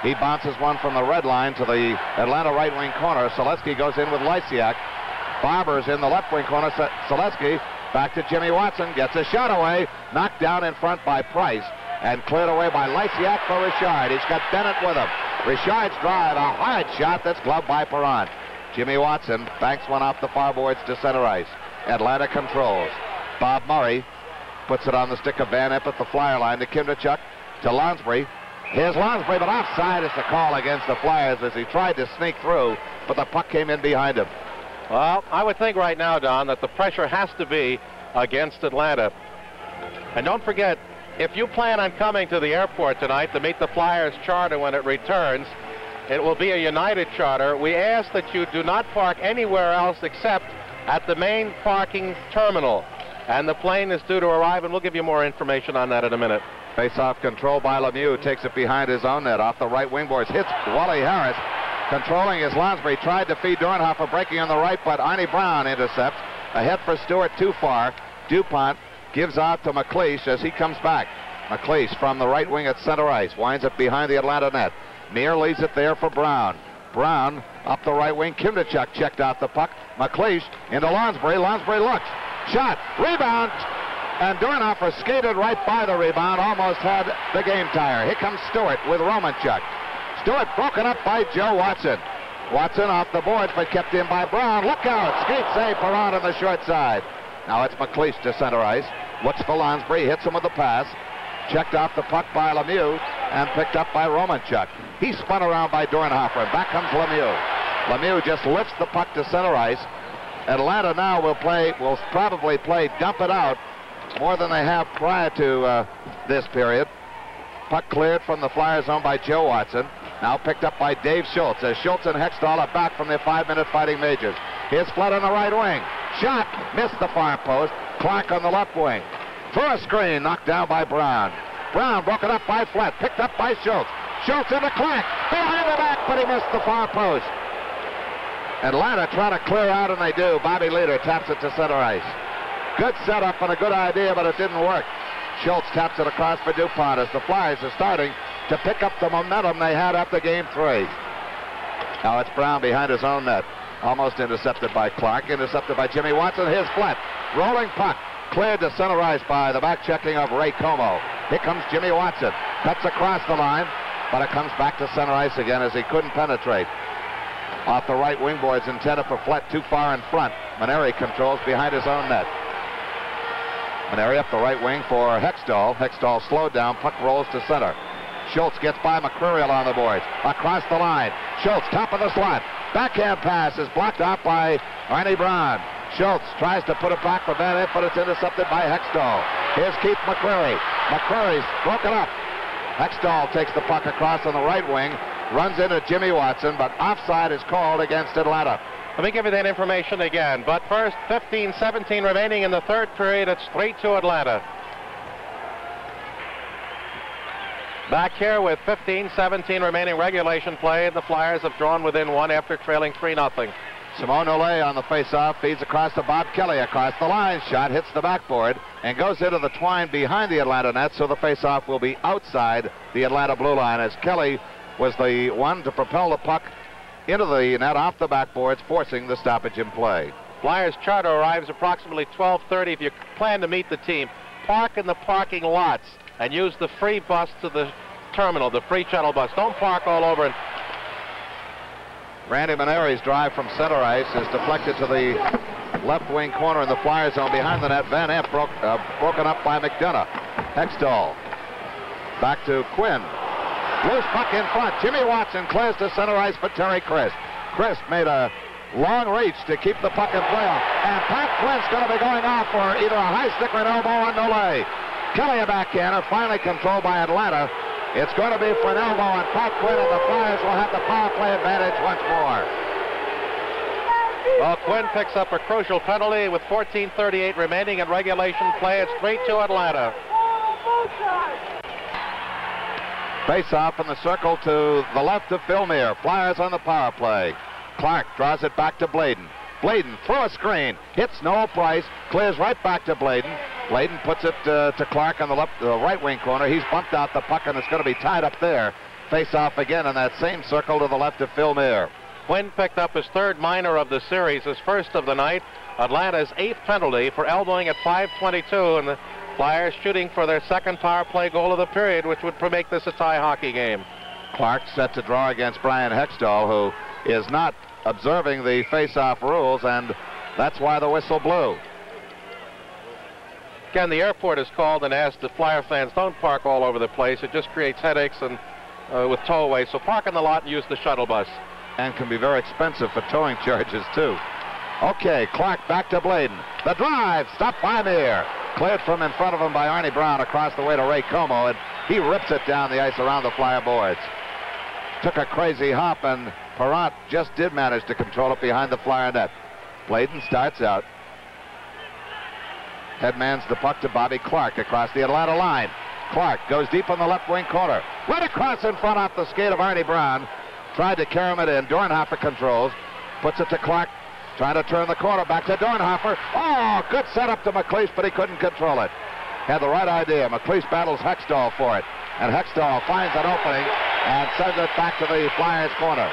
Speaker 4: He bounces one from the red line to the Atlanta right wing corner. Selesky goes in with Lysiak. Barber's in the left wing corner. Selesky back to Jimmy Watson. Gets a shot away. Knocked down in front by Price. And cleared away by Lysiak for Richard. He's got Bennett with him. Richard's drive, a hard shot that's gloved by Parent. Jimmy Watson banks one off the far boards to center ice. Atlanta controls. Bob Murray puts it on the stick of Van Impe at the Flyer line to Kindrachuk, to Lonsbury. Here's Lonsbury, but offside is the call against the Flyers as he tried to sneak through, but the puck came in behind him.
Speaker 3: Well, I would think right now, Don, that the pressure has to be against Atlanta. And don't forget, if you plan on coming to the airport tonight to meet the Flyers charter when it returns, it will be a United charter. We ask that you do not park anywhere else except at the main parking terminal. And the plane is due to arrive, and we'll give you more information on that in a minute.
Speaker 4: Face-off control by Lemieux. Takes it behind his own net. Off the right wing boards. Hits Wally Harris. Controlling is Lonsbury. Tried to feed Dornhofer. Breaking on the right, but Arnie Brown intercepts. Ahead for Stewart too far. DuPont gives out to McLeish as he comes back. McLeish from the right wing at center ice. Winds up behind the Atlanta net. Meir leaves it there for Brown. Brown up the right wing. Kindrachuk checked out the puck. McLeish into Lonsbury. Lonsbury looks. Shot. Rebound. And Dornhofer skated right by the rebound. Almost had the game tire. Here comes Stewart with Romanchuk. Stewart broken up by Joe Watson. Watson off the boards, but kept in by Brown. Look out. Skate save Perron on the short side. Now it's McLeish to center ice. Looks for Lonsbury. Hits him with the pass. Checked off the puck by Lemieux and picked up by Romanchuk. He's spun around by Dornhofer, and back comes Lemieux. Lemieux just lifts the puck to center ice. Atlanta now will probably play dump it out more than they have prior to this period. Puck cleared from the Flyers zone by Joe Watson. Now picked up by Dave Schultz as Schultz and Hextall are back from their 5-minute fighting majors. Here's Flood on the right wing. Shot. Missed the far post. Clark on the left wing. Through a screen. Knocked down by Brown. Brown broken up by Flett. Picked up by Schultz. Schultz into Clark. Behind the back, but he missed the far post. Atlanta trying to clear out, and they do. Bobby Leader taps it to center ice. Good setup and a good idea, but it didn't work. Schultz taps it across for DuPont as the Flyers are starting to pick up the momentum they had after game 3. Now it's Brown behind his own net. Almost intercepted by Clark. Intercepted by Jimmy Watson. Here's Flett. Rolling puck. Cleared to center ice by the back checking of Ray Como. Here comes Jimmy Watson. Cuts across the line, but it comes back to center ice again as he couldn't penetrate. Off the right wing boards intended for Flett, too far in front. Maneri controls behind his own net. Maneri up the right wing for Hextall. Hextall slowed down. Puck rolls to center. Schultz gets by McCreary along the boards. Across the line. Schultz, top of the slot. Backhand pass is blocked out by Arnie Brown. Schultz tries to put it back for Van Impe, but it's intercepted by Hextall. Here's Keith McCreary. McCreary's broken up. Hextall takes the puck across on the right wing, runs into Jimmy Watson, but offside is called against Atlanta.
Speaker 3: Let me give you that information again. But first, 15-17 remaining in the third period. It's 3-2 Atlanta. Back here with 15-17 remaining regulation play. The Flyers have drawn within one after trailing 3-0.
Speaker 4: Simone Olay on the face-off, feeds across to Bob Kelly across the line. Shot hits the backboard and goes into the twine behind the Atlanta net, so the face-off will be outside the Atlanta blue line as Kelly was the one to propel the puck into the net off the backboards, forcing the stoppage in play.
Speaker 3: Flyers charter arrives approximately 12:30. If you plan to meet the team, park in the parking lots and use the free bus to the terminal, the free shuttle bus. Don't park all over.
Speaker 4: Randy Maneri's drive from center ice is deflected to the left wing corner in the Flyer zone behind the net. Van Impe broken up by McDonough. Hextall back to Quinn. Loose puck in front. Jimmy Watson clears to center ice for Terry Crisp. Crisp made a long reach to keep the puck in play off. And Pat Quinn's going to be going off for either a high stick or an elbow on Nolay. Kelly a backhander, finally controlled by Atlanta. It's going to be for an elbow on Pat Quinn, and the Flyers will have the power play advantage once more.
Speaker 3: Well, Quinn picks up a crucial penalty with 14:38 remaining in regulation play. It's 3-2 Atlanta.
Speaker 4: Face-off in the circle to the left of Filmere. Flyers on the power play. Clark draws it back to Bladen. Bladen through a screen, hits Noel Price, clears right back to Bladen. Bladen puts it to Clark on the right wing corner. He's bumped out the puck, and it's going to be tied up there. Face off again in that same circle to the left of Filmere.
Speaker 3: Quinn picked up his third minor of the series, his first of the night. Atlanta's 8th penalty for elbowing at 5:22, and the Flyers shooting for their second power play goal of the period, which would make this a tie hockey game.
Speaker 4: Clark set to draw against Brian Hextall, who is not observing the face-off rules, and that's why the whistle blew.
Speaker 3: Again, the airport is called and asked that Flyer fans don't park all over the place. It just creates headaches and with towaway. So park in the lot and use the shuttle bus.
Speaker 4: And can be very expensive for towing charges, too. Okay, Clark back to Bladen. The drive, stopped by Meir. Cleared from in front of him by Arnie Brown across the way to Ray Como, and he rips it down the ice around the Flyer boards. Took a crazy hop, and Perrant just did manage to control it behind the Flyer net. Bladen starts out. Headmans the puck to Bobby Clark across the Atlanta line. Clark goes deep on the left wing corner. Right across in front off the skate of Arnie Brown. Tried to carry it in. Dornhofer controls. Puts it to Clark. Trying to turn the corner back to Dornhofer. Oh, good setup to McLeish, but he couldn't control it. Had the right idea. McLeish battles Hextall for it. And Hextall finds an opening and sends it back to the Flyers corner.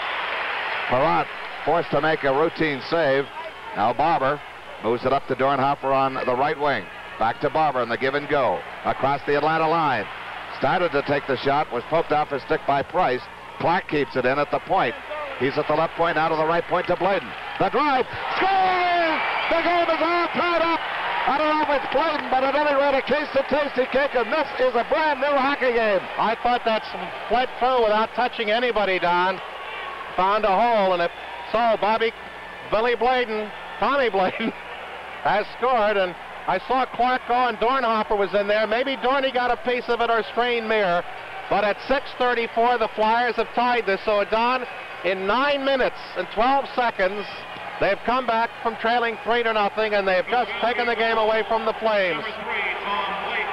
Speaker 4: Perrant forced to make a routine save. Now Barber moves it up to Dornhofer on the right wing. Back to Barber in the give and go. Across the Atlanta line. Started to take the shot. Was poked off his stick by Price. Clark keeps it in at the point. He's at the left point, out of the right point to Bladen. The drive. Score! The game is all tied up. I don't know if it's Bladen, but at any rate, a case of tasty cake, and this is a brand new hockey game.
Speaker 3: I thought that's went through without touching anybody, Don. Found a hole, and it so Billy Bladen, Tommy Bladen, has scored, and I saw Clark go, and Dornhofer was in there. Maybe Dorney got a piece of it or strained Meir. But at 6:34, the Flyers have tied this. So, Don, in 9 minutes and 12 seconds, they've come back from trailing 3-0, and they've just taken the game away from the Flames.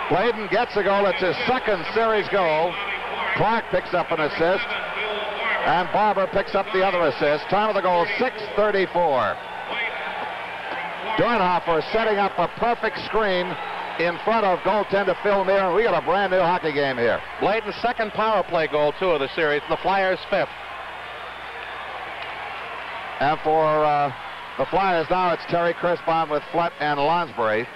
Speaker 4: Bladen gets a goal. It's his second series goal. Clark picks up an assist, and Barber picks up the other assist. Time of the goal, 6:34. Dornhofer setting up a perfect screen in front of goaltender Phil Meir, and we got a brand new hockey game here.
Speaker 3: Bladen's second power play goal, too, of the series. The Flyers' fifth.
Speaker 4: And for the Flyers now, it's Terry Crispon with Flett and Lonsbury.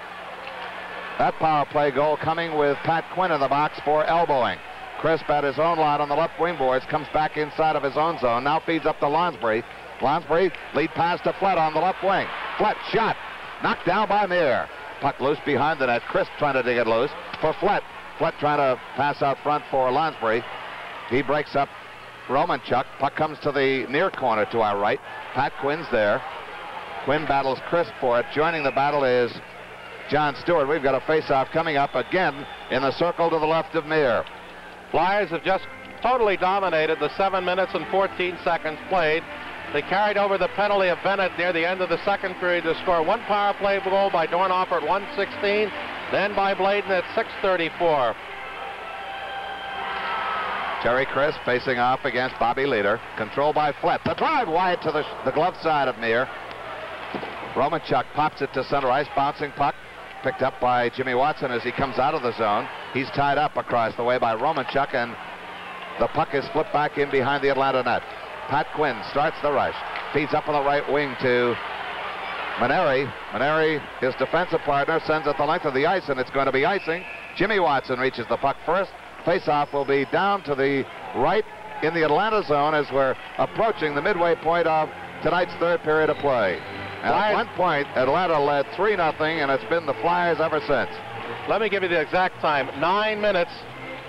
Speaker 4: That power play goal coming with Pat Quinn in the box for elbowing. Crisp at his own line on the left wing boards, comes back inside of his own zone, now feeds up to Lonsbury. Lonsbury lead pass to Flett on the left wing. Flett shot, knocked down by Meir. Puck loose behind the net. Crisp trying to dig it loose for Flett. Flett trying to pass out front for Lonsbury. He breaks up Romanchuk. Puck comes to the near corner to our right. Pat Quinn's there. Quinn battles Crisp for it. Joining the battle is John Stewart. We've got a face-off coming up again in the circle to the left of Meir.
Speaker 3: Flyers have just totally dominated the 7 minutes and 14 seconds played. They carried over the penalty of Bennett near the end of the second period to score one power play goal by Dornhofer at 1:16, then by Bladen at 6:34.
Speaker 4: Terry Crisp facing off against Bobby Leader. Controlled by Flett. The drive wide to the glove side of Meir. Romanchuk pops it to center ice. Bouncing puck. Picked up by Jimmy Watson as he comes out of the zone. He's tied up across the way by Romanchuk, and the puck is flipped back in behind the Atlanta net. Pat Quinn starts the rush. Feeds up on the right wing to Maneri. Maneri, his defensive partner, sends it the length of the ice, and it's going to be icing. Jimmy Watson reaches the puck first. Face-off will be down to the right in the Atlanta zone as we're approaching the midway point of tonight's third period of play. And at one point, Atlanta led 3-0, and it's been the Flyers ever since.
Speaker 3: Let me give you the exact time. 9 minutes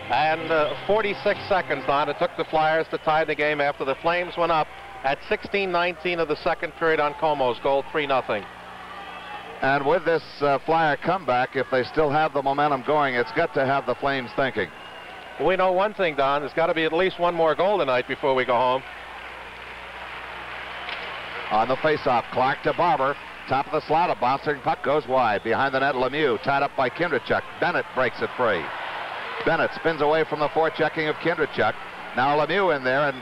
Speaker 3: and 46 seconds, Don. It took the Flyers to tie the game after the Flames went up at 16:19 of the second period on Como's goal, 3-0.
Speaker 4: And with this Flyer comeback, if they still have the momentum going, it's got to have the Flames thinking.
Speaker 3: We know one thing, Don. There's got to be at least one more goal tonight before we go home.
Speaker 4: On the face-off, Clark to Barber. Top of the slot, a bouncing puck goes wide. Behind the net, Lemieux, tied up by Kindrachuk. Bennett breaks it free. Bennett spins away from the forechecking of Kindrachuk. Now Lemieux in there, and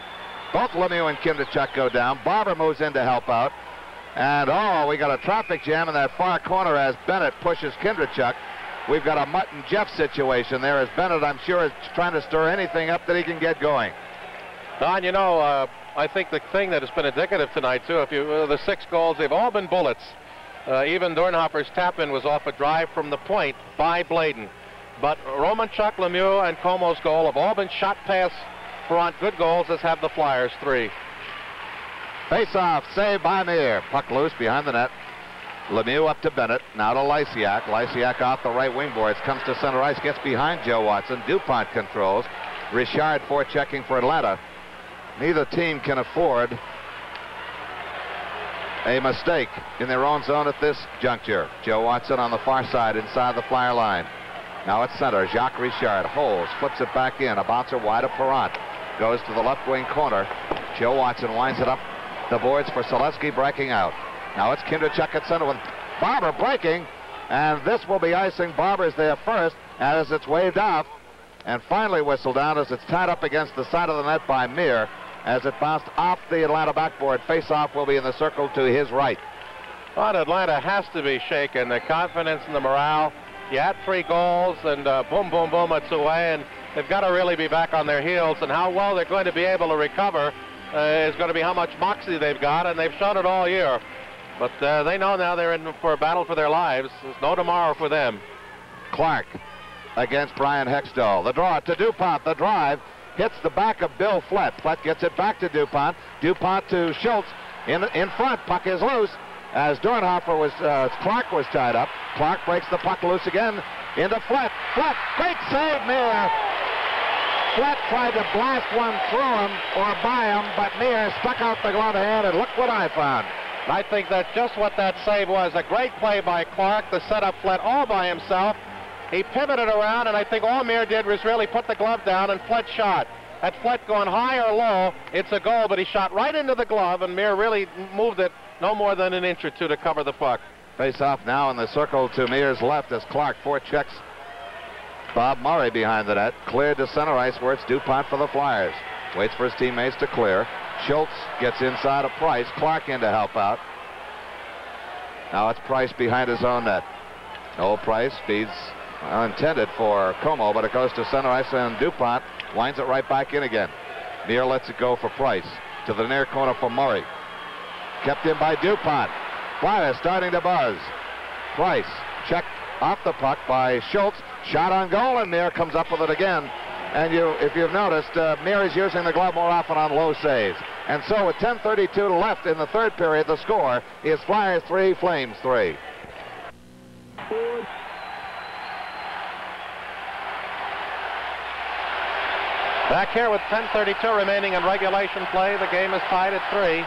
Speaker 4: both Lemieux and Kindrachuk go down. Barber moves in to help out. And, oh, we got a traffic jam in that far corner as Bennett pushes Kindrachuk. We've got a Mutt and Jeff situation there as Bennett, I'm sure, is trying to stir anything up that he can get going.
Speaker 3: Don, you know, I think the thing that has been indicative tonight, too, if you the 6 goals, they've all been bullets. Even Dornhofer's tap-in was off a drive from the point by Bladen. But Romanchuk, Lemieux, and Como's goal have all been shot past front. Good goals, as have the Flyers' 3.
Speaker 4: Face-off, saved by Meir. Puck loose behind the net. Lemieux up to Bennett, now to Lysiak. Lysiak off the right wing boards, comes to center ice, gets behind Joe Watson. DuPont controls. Richard forechecking for Atlanta. Neither team can afford a mistake in their own zone at this juncture. Joe Watson on the far side inside the Flyer line. Now at center, Jacques Richard holds, flips it back in. A bouncer wide of Perrant. Goes to the left wing corner. Joe Watson winds it up the boards for Selesky, breaking out. Now it's Kindrachuk at center with Barber breaking, and this will be icing. Barber's there first as it's waved off and finally whistled down as it's tied up against the side of the net by Meir as it bounced off the Atlanta backboard. Face-off will be in the circle to his right.
Speaker 3: Well, Atlanta has to be shaken. The confidence and the morale. You had 3 goals, and boom, boom, boom, it's away, and they've got to really be back on their heels, and how well they're going to be able to recover is going to be how much moxie they've got, and they've shown it all year. But they know now they're in for a battle for their lives. There's no tomorrow for them.
Speaker 4: Clark against Brian Hextall. The draw to DuPont. The drive hits the back of Bill Flett. Flett gets it back to DuPont. DuPont to Schultz. In front, puck is loose as Dornhofer was, Clark was tied up. Clark breaks the puck loose again into Flett. Flett, great save, Meir. Flett tried to blast one through him or by him, but Meir stuck out the glove hand, and look what I found.
Speaker 3: I think that's just what that save was. A great play by Clark to set up Flett all by himself. He pivoted around, and I think all Meir did was really put the glove down, and Flett shot. Had Flett gone high or low, it's a goal, but he shot right into the glove, and Meir really moved it no more than an inch or two to cover the puck.
Speaker 4: Face off now in the circle to Meir's left as Clark forechecks Bob Murray behind the net. Cleared to center ice where it's DuPont for the Flyers. Waits for his teammates to clear. Schultz gets inside of Price. Clark in to help out. Now it's Price behind his own net. Old Price feeds intended for Como, but it goes to center ice, and DuPont winds it right back in again. Muir lets it go for Price. To the near corner for Murray. Kept in by DuPont. Flyers starting to buzz. Price checked off the puck by Schultz. Shot on goal, and Muir comes up with it again. And if you've noticed, Muir is using the glove more often on low saves. And so with 10:32 left in the third period, the score is Flyers 3, Flames 3.
Speaker 3: Back here with 10:32 remaining in regulation play. The game is tied at 3.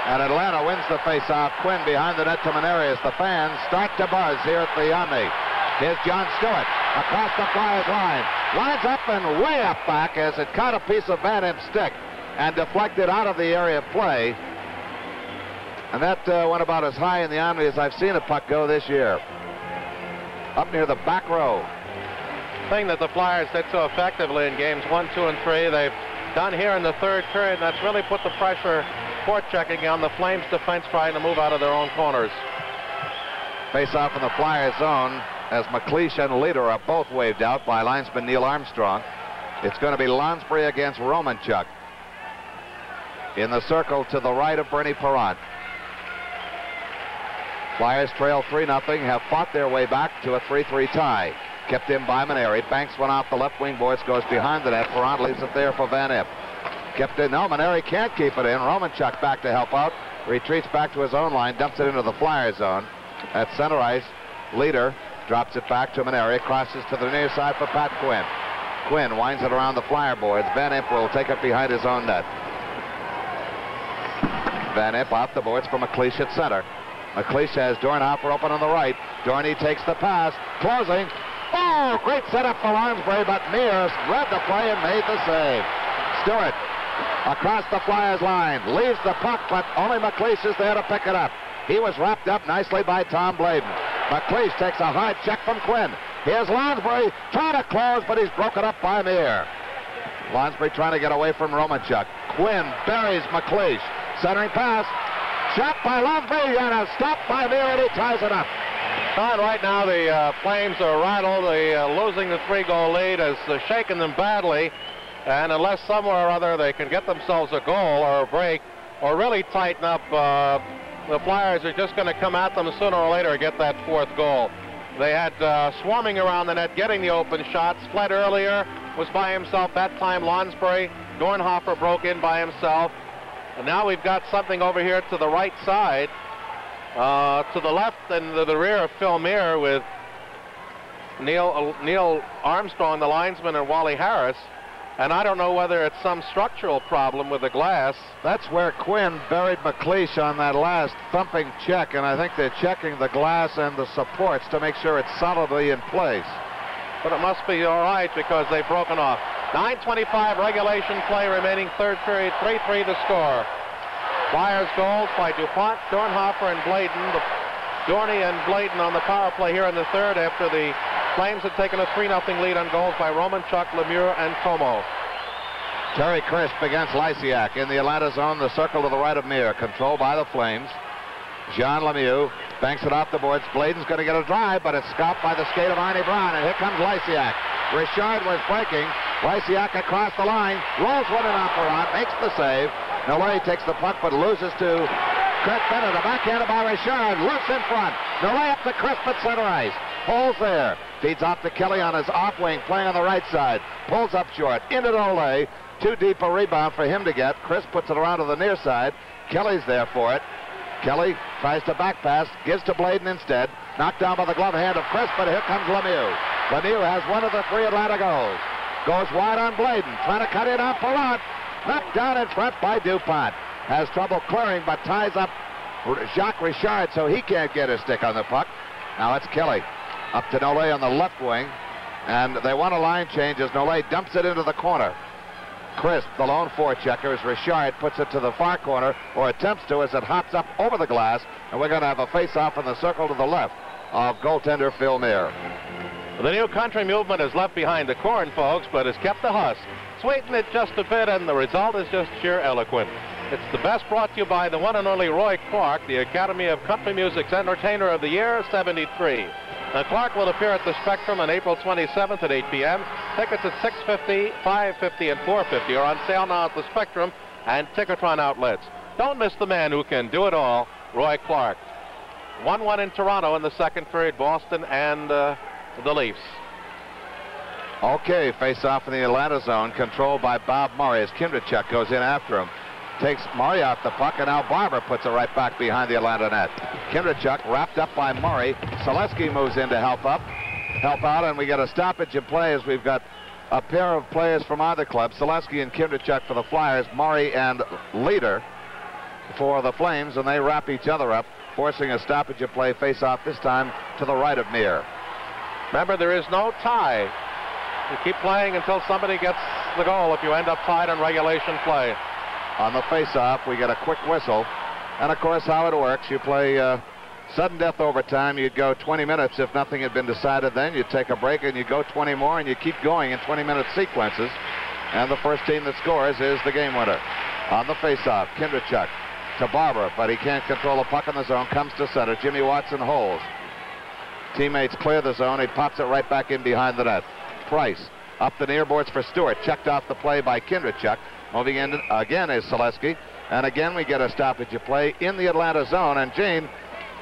Speaker 4: And Atlanta wins the faceoff. Quinn behind the net to Maneri as the fans start to buzz here at the Omni. Here's John Stewart across the Flyers line. Lines up and way up back as it caught a piece of Van Imp's stick and deflected out of the area of play. And that went about as high in the Omni as I've seen a puck go this year. Up near the back row.
Speaker 3: Thing that the Flyers did so effectively in games 1, 2, and 3, they've done here in the third period, and that's really put the pressure forechecking on the Flames defense trying to move out of their own corners.
Speaker 4: Face off in the Flyers zone as McLeish and Leader are both waved out by linesman Neil Armstrong. It's going to be Lonsbury against Romanchuk. In the circle to the right of Bernie Parent. Flyers trail 3-0, have fought their way back to a 3-3 tie. Kept in by Maneri. Banks went off the left wing boards, goes behind the net. Parent leaves it there for Van Imp. Kept in. No, Maneri can't keep it in. Romanchuk back to help out. Retreats back to his own line. Dumps it into the Flyer zone. At center ice, Leader drops it back to Maneri. Crosses to the near side for Pat Quinn. Quinn winds it around the Flyer boards. Van Imp will take it behind his own net. Van Imp off the boards for McLeish at center. McLeish has Dornhofer open on the right. Dorney takes the pass. Closing. Oh, great setup for Lonsbury, but Mears read the play and made the save. Stewart across the Flyers line, leaves the puck, but only McLeish is there to pick it up. He was wrapped up nicely by Tom Bladen. McLeish takes a hard check from Quinn. Here's Lonsbury trying to close, but he's broken up by Meir. Lonsbury trying to get away from Romanchuk. Quinn buries McLeish. Centering pass. Shot by Lonsbury and a stop by Meir, and he ties it up.
Speaker 3: Right now the Flames are rattled. Losing the 3-goal lead has shaken them badly. And unless somewhere or other they can get themselves a goal or a break or really tighten up, the Flyers are just going to come at them sooner or later and get that 4th goal. They had swarming around the net, getting the open shots. Fled earlier, was by himself. That time Lonsbury. Dornhofer broke in by himself. And now we've got something over here to the right side. To the left and the rear of Phil Meir with Neil Armstrong, the linesman, and Wally Harris. And I don't know whether it's some structural problem with the glass.
Speaker 4: That's where Quinn buried McLeish on that last thumping check, and I think they're checking the glass and the supports to make sure it's solidly in place.
Speaker 3: But it must be all right because they've broken off. 9:25 regulation play remaining, third period, 3-3 the score. Flyers goals by DuPont, Dornhofer, and Bladen. Dorney and Bladen on the power play here in the third after the Flames had taken a 3-0 lead on goals by Romanchuk, Lemieux, and Como.
Speaker 4: Terry Crisp against Lysiak in the Atlanta zone, the circle to the right of Meir, controlled by the Flames. Jean Lemieux banks it off the boards. Bladen's going to get a drive, but it's scalped by the skate of Arnie Brown, and here comes Lysiak. Richard was breaking. Lysiak across the line, rolls one in on Parent, makes the save. Nolay takes the puck, but loses to Kurt Bennett. A backhanded by Richard, loose in front. Nolay up to Crisp at center ice. Holes there. Feeds off to Kelly on his off wing, playing on the right side. Pulls up short. Into Nolay. Too deep a rebound for him to get. Crisp puts it around to the near side. Kelly's there for it. Kelly tries to back pass, gives to Bladen instead. Knocked down by the glove hand of Crisp, but here comes Lemieux. Lemieux has one of the 3 Atlanta goals. Goes wide on Bladen, trying to cut in on Parent. Knocked down in front by DuPont. Has trouble clearing, but ties up Jacques Richard so he can't get his stick on the puck. Now it's Kelly. Up to Nolay on the left wing. And they want a line change as Nolay dumps it into the corner. Crisp, the lone forechecker, as Richard puts it to the far corner, or attempts to, as it hops up over the glass. And we're going to have a face-off in the circle to the left of goaltender Phil Meir.
Speaker 3: The new country movement is left behind the corn, folks, but has kept the husk. Sweeten it just a bit, and the result is just sheer eloquent. It's the best brought to you by the one and only Roy Clark, the Academy of Country Music's Entertainer of the Year, 73. Now, Clark will appear at the Spectrum on April 27th at 8 p.m. Tickets at $6.50, $5.50, and $4.50 are on sale now at the Spectrum and Ticketron outlets. Don't miss the man who can do it all, Roy Clark. 1-1 in Toronto in the second period, Boston and the Leafs.
Speaker 4: Okay, face-off in the Atlanta zone, controlled by Bob Murray as Kindrachuk goes in after him. Takes Murray off the puck, and now Barber puts it right back behind the Atlanta net. Kindrachuk wrapped up by Murray. Selesky moves in to help out, and we get a stoppage in play as we've got a pair of players from either club, Selesky and Kindrachuk for the Flyers, Murray and Leader for the Flames, and they wrap each other up, forcing a stoppage of play, face-off this time to the right of Meir.
Speaker 3: Remember, there is no tie. You keep playing until somebody gets the goal if you end up tied in regulation play.
Speaker 4: On the face-off, we get a quick whistle. And, of course, how it works, you play sudden death overtime. You'd go 20 minutes if nothing had been decided then. You'd take a break, and you go 20 more, and you keep going in 20-minute sequences. And the first team that scores is the game winner. On the face-off, Kindrachuk to Barber, but he can't control the puck in the zone. Comes to center. Jimmy Watson holds. Teammates clear the zone. He pops it right back in behind the net. Price up the near boards for Stewart. Checked off the play by Kindrachuk. Moving in again is Selesky. And again we get a stoppage of play in the Atlanta zone. And Gene,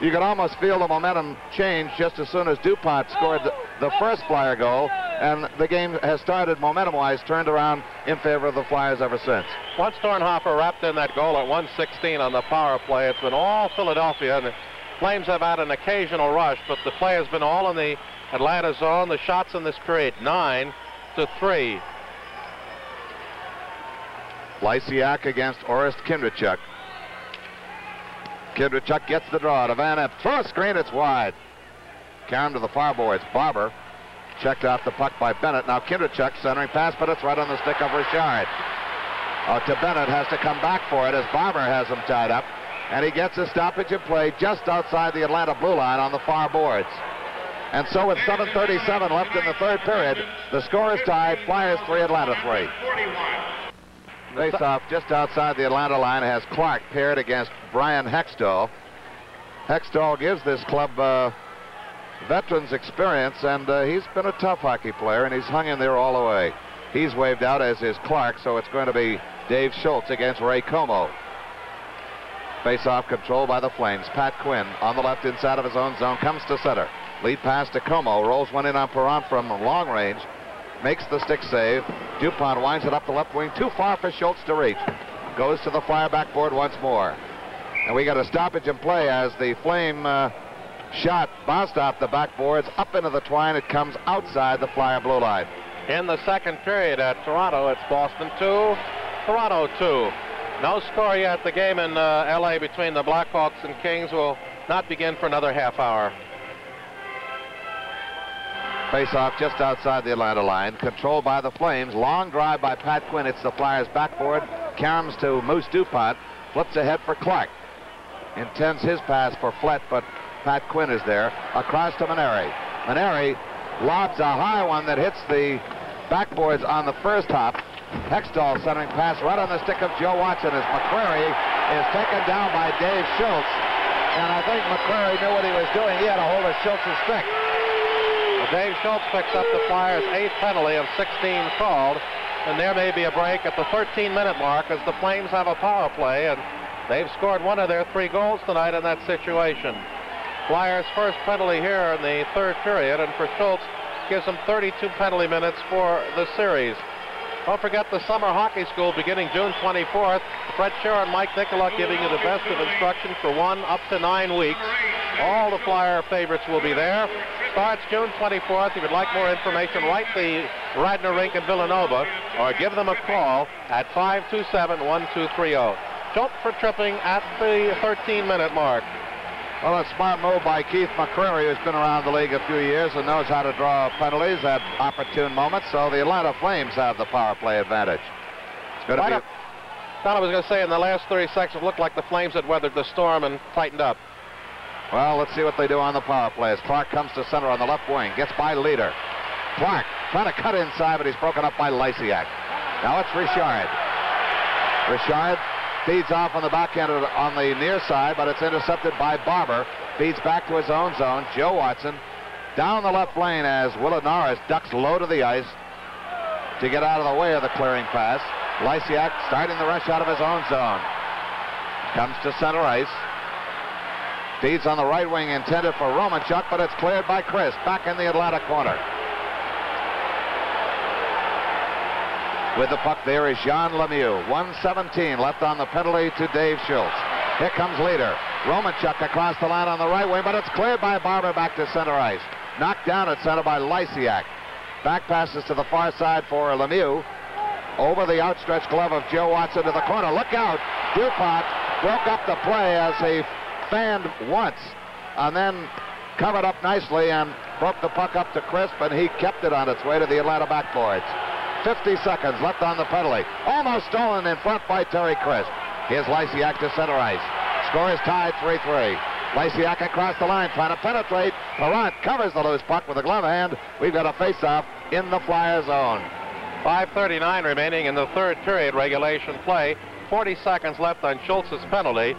Speaker 4: you could almost feel the momentum change just as soon as DuPont scored the first Flyer goal. And the game has started momentum-wise, turned around in favor of the Flyers ever since.
Speaker 3: Once Dornhofer wrapped in that goal at 1:16 on the power play, it's been all Philadelphia. And the Flames have had an occasional rush, but the play has been all in the Atlanta zone. The shots in this period, 9-3.
Speaker 4: Lysiak against Orest Kindrachuk. Kindrachuk gets the draw to Van Epp. Throw a screen, it's wide. Karam to the far boards. Barber checked off the puck by Bennett. Now Kindrachuk centering pass, but it's right on the stick of Richard. To Bennett, has to come back for it as Barber has him tied up. And he gets a stoppage of play just outside the Atlanta blue line on the far boards. And so with 7:37 left in the third period, the score is tied. Flyers 3, Atlanta 3. Face-off just outside the Atlanta line has Clark paired against Brian Hextall. Hextall gives this club veterans experience, and he's been a tough hockey player, and he's hung in there all the way. He's waved out, as is Clark, so it's going to be Dave Schultz against Ray Como. Face-off controlled by the Flames. Pat Quinn on the left inside of his own zone, comes to center. Lead pass to Como, rolls one in on Perron from long range, makes the stick save. DuPont winds it up the left wing, too far for Schultz to reach. Goes to the Flyer backboard once more. And we got a stoppage in play as the Flame shot bounced off the backboards, up into the twine. It comes outside the Flyer blue line.
Speaker 3: In the second period at Toronto, it's Boston 2, Toronto 2. No score yet. The game in L.A. between the Blackhawks and Kings will not begin for another half hour.
Speaker 4: Face-off just outside the Atlanta line, controlled by the Flames. Long drive by Pat Quinn. It's the Flyers backboard. Karams to Moose DuPont. Flips ahead for Clark. Intends his pass for Flett, but Pat Quinn is there. Across to Maneri. Maneri lobs a high one that hits the backboards on the first hop. Hextall centering pass right on the stick of Joe Watson as McCrary is taken down by Dave Schultz. And I think McCrary knew what he was doing. He had a hold of Schultz's stick.
Speaker 3: Dave Schultz picks up the Flyers' 8th penalty of 16 called, and there may be a break at the 13-minute mark as the Flames have a power play, and they've scored one of their 3 goals tonight in that situation. Flyers' first penalty here in the third period, and for Schultz gives them 32 penalty minutes for the series. Don't forget the summer hockey school beginning June 24th. Fred Scherer and Mike Nicola giving you the best of instruction for 1 up to 9 weeks. All the Flyer favorites will be there. Starts June 24th. If you'd like more information, write the Radnor Rink in Villanova or give them a call at 527-1230. Schultz for tripping at the 13-minute mark.
Speaker 4: Well, a smart move by Keith McCrary, who's been around the league a few years and knows how to draw penalties at opportune moments. So the Atlanta Flames have the power play advantage. It's going to be.
Speaker 3: Thought I was going to say in the last 30 seconds, it looked like the Flames had weathered the storm and tightened up.
Speaker 4: Well, let's see what they do on the power play as Clark comes to center on the left wing, gets by Leader. Clark trying to cut inside, but he's broken up by Lysiak. Now it's Richard. Richard feeds off on the backhand on the near side, but it's intercepted by Barber. Feeds back to his own zone. Joe Watson down the left lane as Willard Norris ducks low to the ice to get out of the way of the clearing pass. Lysiak starting the rush out of his own zone. Comes to center ice. Feeds on the right wing intended for Romanchuk, but it's cleared by Chris. Back in the Atlanta corner. With the puck there is Jean Lemieux. 1:17 left on the penalty to Dave Schultz. Here comes Leader. Romanchuk across the line on the right wing, but it's cleared by Barber back to center ice. Knocked down at center by Lysiak. Back passes to the far side for Lemieux. Over the outstretched glove of Joe Watson to the corner. Look out! DuPont broke up the play as he fanned once and then covered up nicely and broke the puck up to Crisp, and he kept it on its way to the Atlanta backboards. 50 seconds left on the penalty. Almost stolen in front by Terry Crisp. Here's Lysiak to center ice. Score is tied 3-3. Lysiak across the line trying to penetrate. Perrant covers the loose puck with a glove hand. We've got a face-off in the Flyer zone.
Speaker 3: 5:39 remaining in the third period regulation play. 40 seconds left on Schultz's penalty.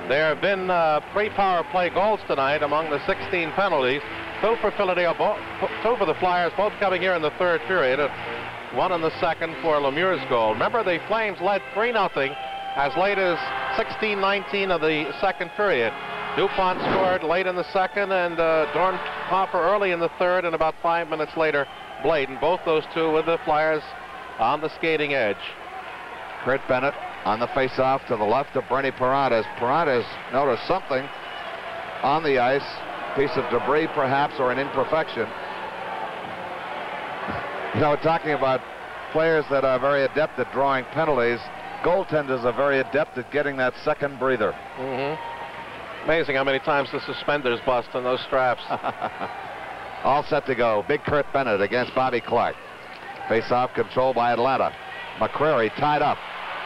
Speaker 3: There have been 3 power play goals tonight among the 16 penalties. 2 for Philadelphia, 2 for the Flyers, both coming here in the third period. 1 in the second for Lemieux's goal. Remember, the Flames led 3-0 as late as 16:19 of the second period. DuPont scored late in the second, and Dornhofer early in the third, and about 5 minutes later, Bladen. Both those two with the Flyers on the skating edge.
Speaker 4: Kurt Bennett on the face-off to the left of Bernie Perrant, as Perrant has noticed something on the ice, piece of debris perhaps, or an imperfection. You know, talking about players that are very adept at drawing penalties, goaltenders are very adept at getting that second breather.
Speaker 3: Amazing how many times the suspenders bust on those straps.
Speaker 4: All set to go. Big Kurt Bennett against Bobby Clark. Face-off controlled by Atlanta. McCrary tied up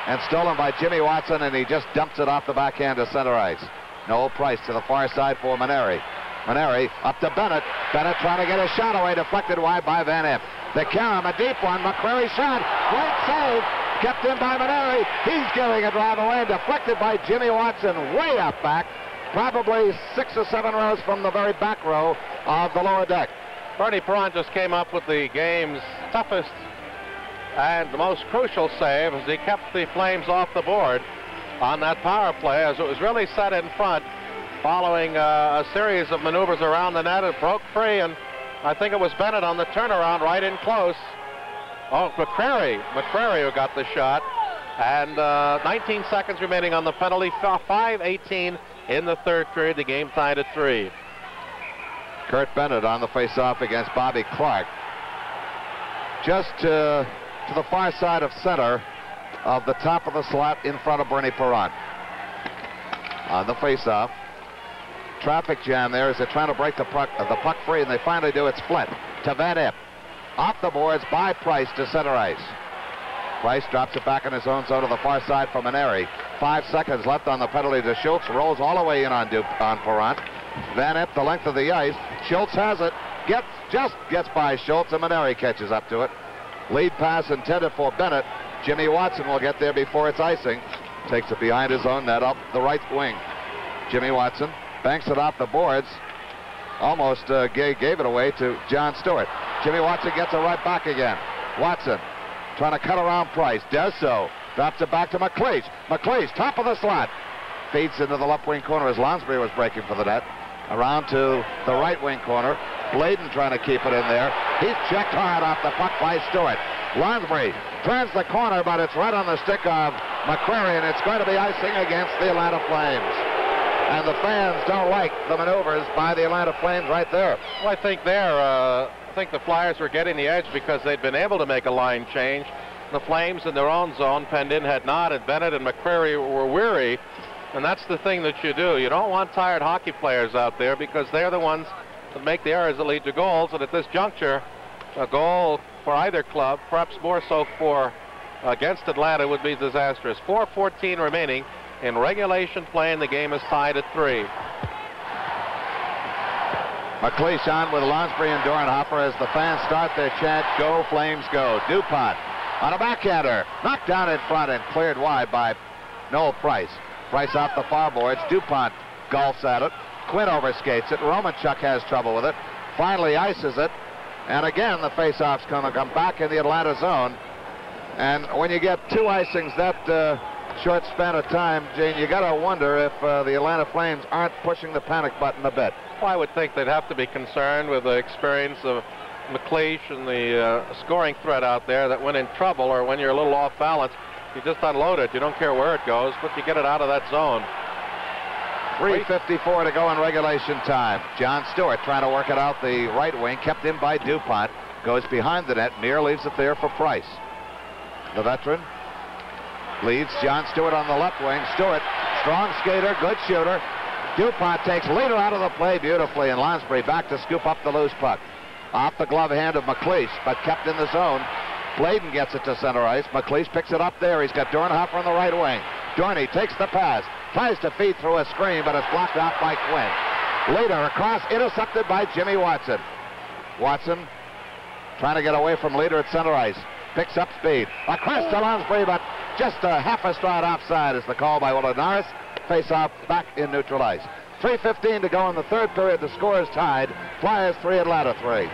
Speaker 4: and stolen by Jimmy Watson, and he just dumps it off the backhand to center ice. Noel Price to the far side for Maneri. Maneri up to Bennett. Bennett trying to get a shot away, deflected wide by Van Imp. The Karam, a deep one. McCrary shot. Great save. Kept in by Maneri. He's getting a drive away, deflected by Jimmy Watson way up back. Probably 6 or 7 rows from the very back row of the lower deck.
Speaker 3: Bernie Perrant just came up with the game's toughest and the most crucial save as he kept the Flames off the board on that power play, as it was really set in front following a series of maneuvers around the net. It broke free, and I think it was Bennett on the turnaround right in close. Oh, McCrary who got the shot. And 19 seconds remaining on the penalty. 5:18 in the third period. The game tied at 3.
Speaker 4: Kurt Bennett on the face-off against Bobby Clark. Just to the far side of center of the top of the slot in front of Bernie Perrant. On the face-off. Traffic jam there as they're trying to break the puck free, and they finally do. It's Flint to Van Imp. Off the boards by Price to center ice. Price drops it back in his own zone to the far side for Maneri. 5 seconds left on the penalty to Schultz. Rolls all the way in on Perrant. Van Imp the length of the ice. Schultz has it. Just gets by Schultz, and Maneri catches up to it. Lead pass intended for Bennett. Jimmy Watson will get there before it's icing. Takes it behind his own net up the right wing. Jimmy Watson banks it off the boards. Almost gave it away to John Stewart. Jimmy Watson gets it right back again. Watson trying to cut around Price. Does so. Drops it back to McLeish. McLeish, top of the slot. Feeds into the left wing corner as Lonsbury was breaking for the net. Around to the right wing corner. Bladen trying to keep it in there. He's checked hard off the puck by Stewart. Lonsbury turns the corner, but it's right on the stick of McCrary, and it's going to be icing against the Atlanta Flames. And the fans don't like the maneuvers by the Atlanta Flames right there.
Speaker 3: Well, I think the Flyers were getting the edge because they'd been able to make a line change. The Flames in their own zone, penned in, had not, and Bennett and McCrary were weary. And that's the thing that you do. You don't want tired hockey players out there because they're the ones that make the errors that lead to goals. And at this juncture, a goal for either club, perhaps more so for against Atlanta, would be disastrous. 4:14 remaining in regulation play, and the game is tied at 3.
Speaker 4: McLeish on with Lonsbury and Dornhofer as the fans start their chant, "Go Flames Go." DuPont on a backhander, knocked down in front and cleared wide by Noel Price. Price off the far boards. DuPont golfs at it. Quinn overskates it. Romanchuk has trouble with it. finally ices it. And again, the faceoff's going to come back in the Atlanta zone. And when you get 2 icings that short span of time, Gene, you got to wonder if the Atlanta Flames aren't pushing the panic button a bit.
Speaker 3: Well, I would think they'd have to be concerned with the experience of McLeish and the scoring threat out there, that when in trouble or when you're a little off balance, you just unload it. You don't care where it goes, but you get it out of that zone.
Speaker 4: 3:54 to go in regulation time. John Stewart trying to work it out the right wing, kept in by DuPont, goes behind the net. Meir leaves it there for Price. The veteran leads John Stewart on the left wing. Stewart, strong skater, good shooter. DuPont takes leader out of the play beautifully, and Lonsbury back to scoop up the loose puck. Off the glove hand of McLeish, but kept in the zone. Bladen gets it to center ice. McLeish picks it up there. He's got Dornhofer on the right wing. Dorney takes the pass, tries to feed through a screen, but it's blocked out by Quinn. Leader across, intercepted by Jimmy Watson. Watson trying to get away from Leader at center ice. Picks up speed. Across to Lonsbury, but just a half a stride offside is the call by Willard Norris. Face-off back in neutral ice. 3:15 to go in the third period. The score is tied. Flyers 3, Atlanta 3.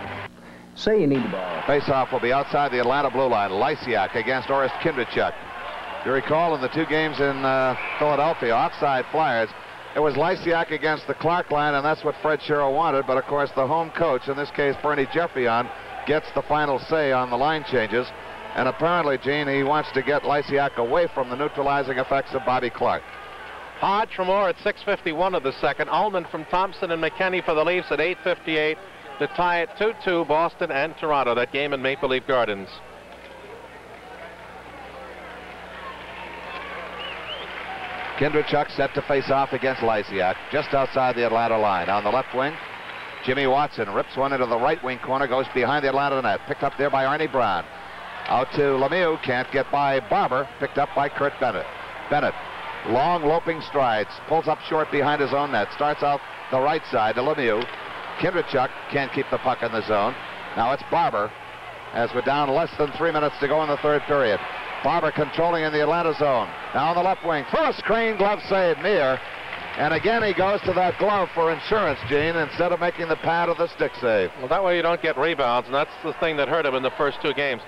Speaker 8: Say you need the ball.
Speaker 4: Face-off will be outside the Atlanta blue line. Lysiak against Orest Kindrachuk. You recall in the 2 games in Philadelphia, offside Flyers, it was Lysiak against the Clark line, and that's what Fred Sherrill wanted. But of course, the home coach, in this case Bernie Jeffion, gets the final say on the line changes. And apparently, Gene, he wants to get Lysiak away from the neutralizing effects of Bobby Clark.
Speaker 3: Hodge from Orr at 6:51 of the second. Ullman from Thompson and McKenney for the Leafs at 8:58 to tie it 2-2, Boston and Toronto. That game in Maple Leaf Gardens.
Speaker 4: Kindrachuk set to face off against Lysiak just outside the Atlanta line. On the left wing, Jimmy Watson rips one into the right wing corner, goes behind the Atlanta net. Picked up there by Arnie Brown. Out to Lemieux, can't get by Barber. Picked up by Kurt Bennett. Bennett, long loping strides, pulls up short behind his own net. Starts out the right side to Lemieux. Kindrachuk can't keep the puck in the zone. Now it's Barber, as we're down less than 3 minutes to go in the third period. Barber controlling in the Atlanta zone. Now on the left wing, through a screen, glove save, Meir. And again, he goes to that glove for insurance, Gene, instead of making the pad of the stick save.
Speaker 3: Well, that way you don't get rebounds, and that's the thing that hurt him in the first 2 games.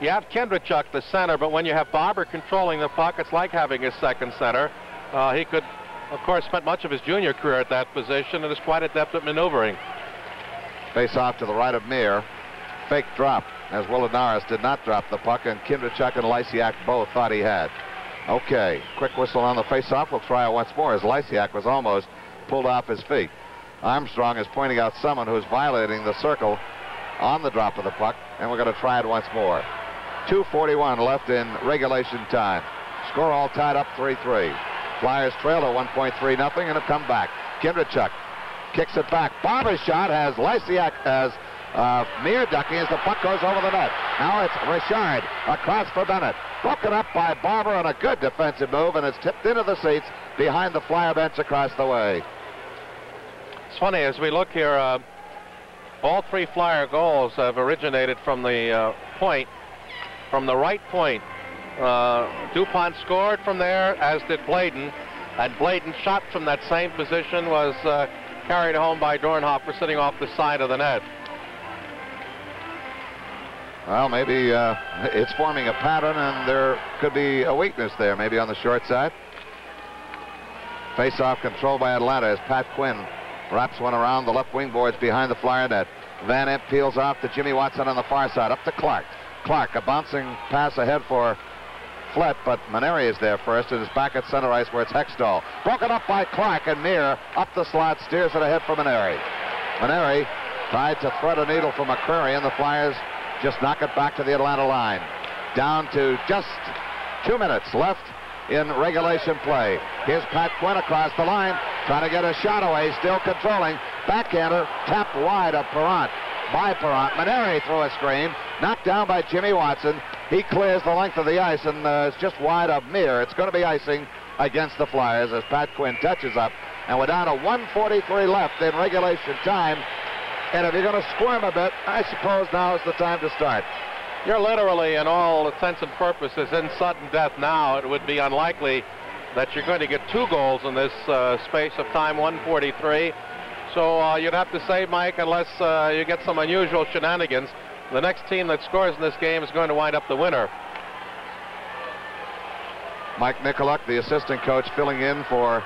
Speaker 3: You have Kindrachuk, the center, but when you have Barber controlling the puck, it's like having his second center. He could, of course, spent much of his junior career at that position and is quite adept at maneuvering.
Speaker 4: Face off to the right of Meir. Fake drop, as Willard Norris did not drop the puck, and Kindrachuk and Lysiak both thought he had. Okay, quick whistle on the face-off. We'll try it once more, as Lysiak was almost pulled off his feet. Armstrong is pointing out someone who's violating the circle on the drop of the puck, and we're going to try it once more. 2:41 left in regulation time. Score all tied up 3-3. Flyers trail at 1.3-0 and have come back. Kindrachuk kicks it back. Barber's shot has Lysiak as Meir ducking as the puck goes over the net. Now it's Richard across for Bennett. Broken up by Barber on a good defensive move, and it's tipped into the seats behind the Flyer bench across the way.
Speaker 3: It's funny, as we look here, all 3 Flyer goals have originated from the point, from the right point. DuPont scored from there, as did Bladen, and Bladen's shot from that same position was carried home by Dornhofer sitting off the side of the net.
Speaker 4: Well, maybe it's forming a pattern, and there could be a weakness there, maybe on the short side. Face-off controlled by Atlanta as Pat Quinn wraps one around the left wing boards behind the Flyer net. Van Imp peels off to Jimmy Watson on the far side, up to Clark. Clark, a bouncing pass ahead for Flett, but Maneri is there first. It is back at center ice where it's Hextall. Broken up by Clark, and Meir up the slot, steers it ahead for Maneri. Maneri tried to thread a needle for McCreary, and the Flyers just knock it back to the Atlanta line. Down to just 2 minutes left in regulation play. Here's Pat Quinn across the line, trying to get a shot away, still controlling. Backhander tapped wide of Perrant. By Perrant. Maneri through a screen, knocked down by Jimmy Watson. He clears the length of the ice, and it's just wide of Meir. It's going to be icing against the Flyers as Pat Quinn touches up. And we're down to 1:43 left in regulation time. And if you're going to squirm a bit, I suppose now is the time to start.
Speaker 3: You're literally, in all intents and purposes, in sudden death now. It would be unlikely that you're going to get 2 goals in this space of time, 1:43. So you'd have to say, Mike, unless you get some unusual shenanigans, the next team that scores in this game is going to wind up the winner.
Speaker 4: Mike Nicoluk, the assistant coach, filling in for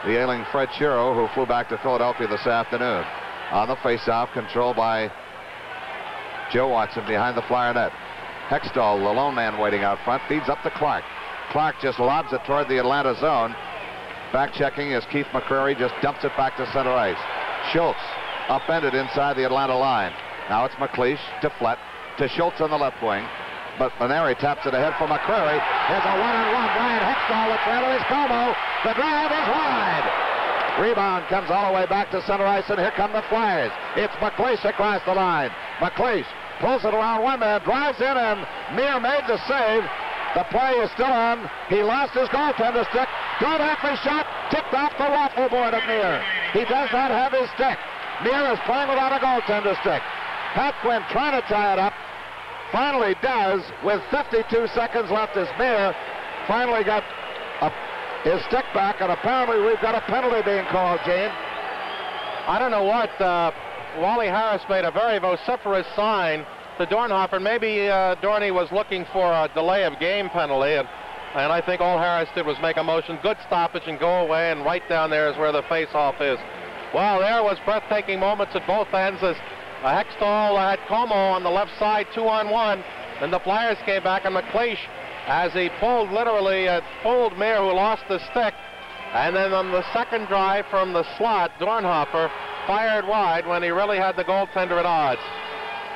Speaker 4: the ailing Fred Shiro, who flew back to Philadelphia this afternoon. On the faceoff, controlled by Joe Watson behind the Flyer net. Hextall, the lone man waiting out front, feeds up to Clark. Clark just lobs it toward the Atlanta zone. Back checking as Keith McCreary just dumps it back to center ice. Schultz upended inside the Atlanta line. Now it's McLeish to Flett to Schultz on the left wing. But Maneri taps it ahead for McCreary. Here's a one-on-one. Brian Hextall, the trailer is Como. The drive is wide. Rebound comes all the way back to center ice, and here come the Flyers. It's McLeish across the line. McLeish pulls it around one man, drives in, and Meir made the save. The play is still on. He lost his goaltender stick. Good effort shot, tipped off the waffle board of Meir. He does not have his stick. Meir is playing without a goaltender stick. Pat Quinn trying to tie it up. Finally does with 52 seconds left as Meir finally got his stick back, and apparently we've got a penalty being called, Gene.
Speaker 3: I don't know what. Wally Harris made a very vociferous sign to Dornhofer. Maybe Dorney was looking for a delay of game penalty, and I think all Harris did was make a motion, good stoppage, and go away, and right down there is where the face-off is. Well, there was breathtaking moments at both ends as Hextall had Como on the left side, 2-on-1. Then the Flyers came back, and McLeish, as he pulled Meir, who lost the stick. And then on the second drive from the slot, Dornhofer fired wide when he really had the goaltender at odds.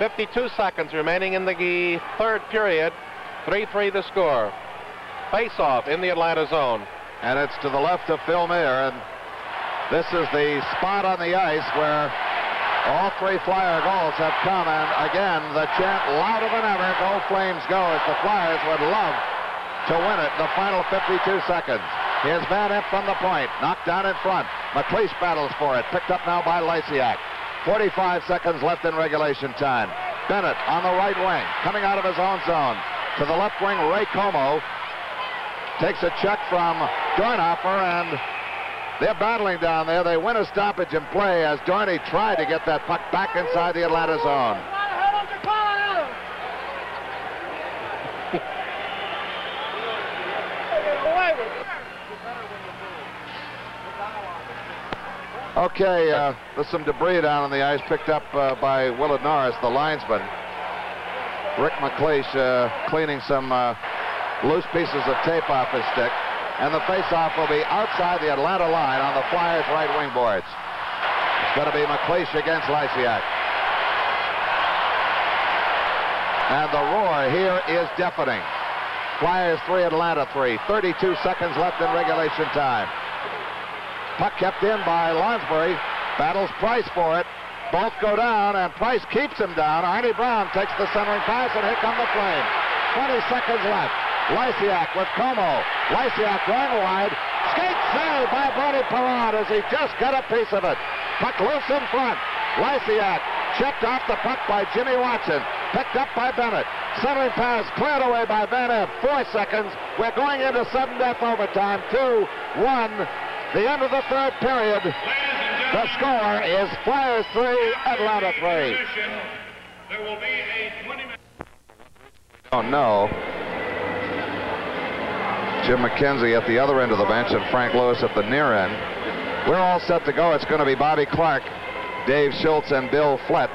Speaker 3: 52 seconds remaining in the third period. 3-3 the score. Face-off in the Atlanta zone.
Speaker 4: And it's to the left of Phil Meir, and this is the spot on the ice where all three Flyer goals have come, and again, the chant louder than ever, "Go Flames, go," as the Flyers would love to win it in the final 52 seconds. Here's Van Impe from the point, knocked down in front. McLeish battles for it, picked up now by Lysiak. 45 seconds left in regulation time. Bennett on the right wing, coming out of his own zone. To the left wing, Ray Como takes a check from Dornhofer, and they're battling down there. They win a stoppage in play as Dorney tried to get that puck back inside the Atlanta zone. Okay, there's some debris down on the ice picked up by Willard Norris, the linesman. Rick McLeish cleaning some loose pieces of tape off his stick. And the face-off will be outside the Atlanta line on the Flyers' right wing boards. It's going to be McLeish against Lysiak. And the roar here is deafening. Flyers 3, Atlanta 3. 32 seconds left in regulation time. Puck kept in by Lonsbury. Battles Price for it. Both go down, and Price keeps him down. Arnie Brown takes the centering pass, and here come the Flames. 20 seconds left. Lysiak with Como. Lysiak going wide. Skate save by Brody Perrott as he just got a piece of it. Puck loose in front. Lysiak checked off the puck by Jimmy Watson. Picked up by Bennett. Centering pass cleared away by Van Impe. 4 seconds. We're going into sudden death overtime. 2-1. The end of the third period. The score is Flyers 3, Atlanta 3.
Speaker 5: There will be a 20-minute...
Speaker 4: Oh, no. Jim McKenzie at the other end of the bench and Frank Lewis at the near end. We're all set to go. It's going to be Bobby Clark, Dave Schultz, and Bill Flett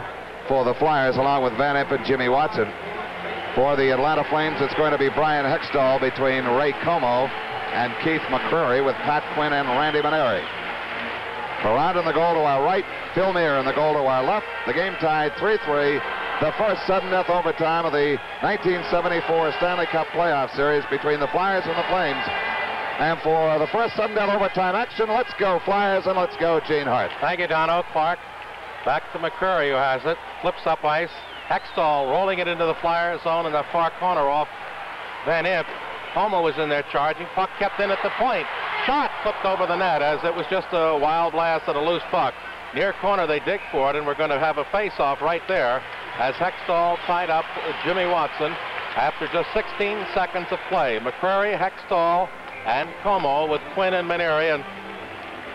Speaker 4: for the Flyers, along with Van Impe and Jimmy Watson. For the Atlanta Flames, it's going to be Brian Hextall between Ray Como and Keith McCreary, with Pat Quinn and Randy Maneri. Perrott in the goal to our right, Phil Meir in the goal to our left. The game tied 3-3. The first sudden death overtime of the 1974 Stanley Cup playoff series between the Flyers and the Flames. And for the first sudden death overtime action, let's go Flyers and let's go Gene Hart.
Speaker 3: Thank you, Dono. Clark back to McCreary, who has it. Flips up ice. Hextall rolling it into the Flyers zone in the far corner off Van Impe. Como was in there charging. Puck kept in at the point. Shot flipped over the net as it was just a wild blast at a loose puck. Near corner, they dig for it, and we're going to have a face-off right there as Hextall tied up Jimmy Watson after just 16 seconds of play. McCreary, Hextall, and Como with Quinn and Maneri. And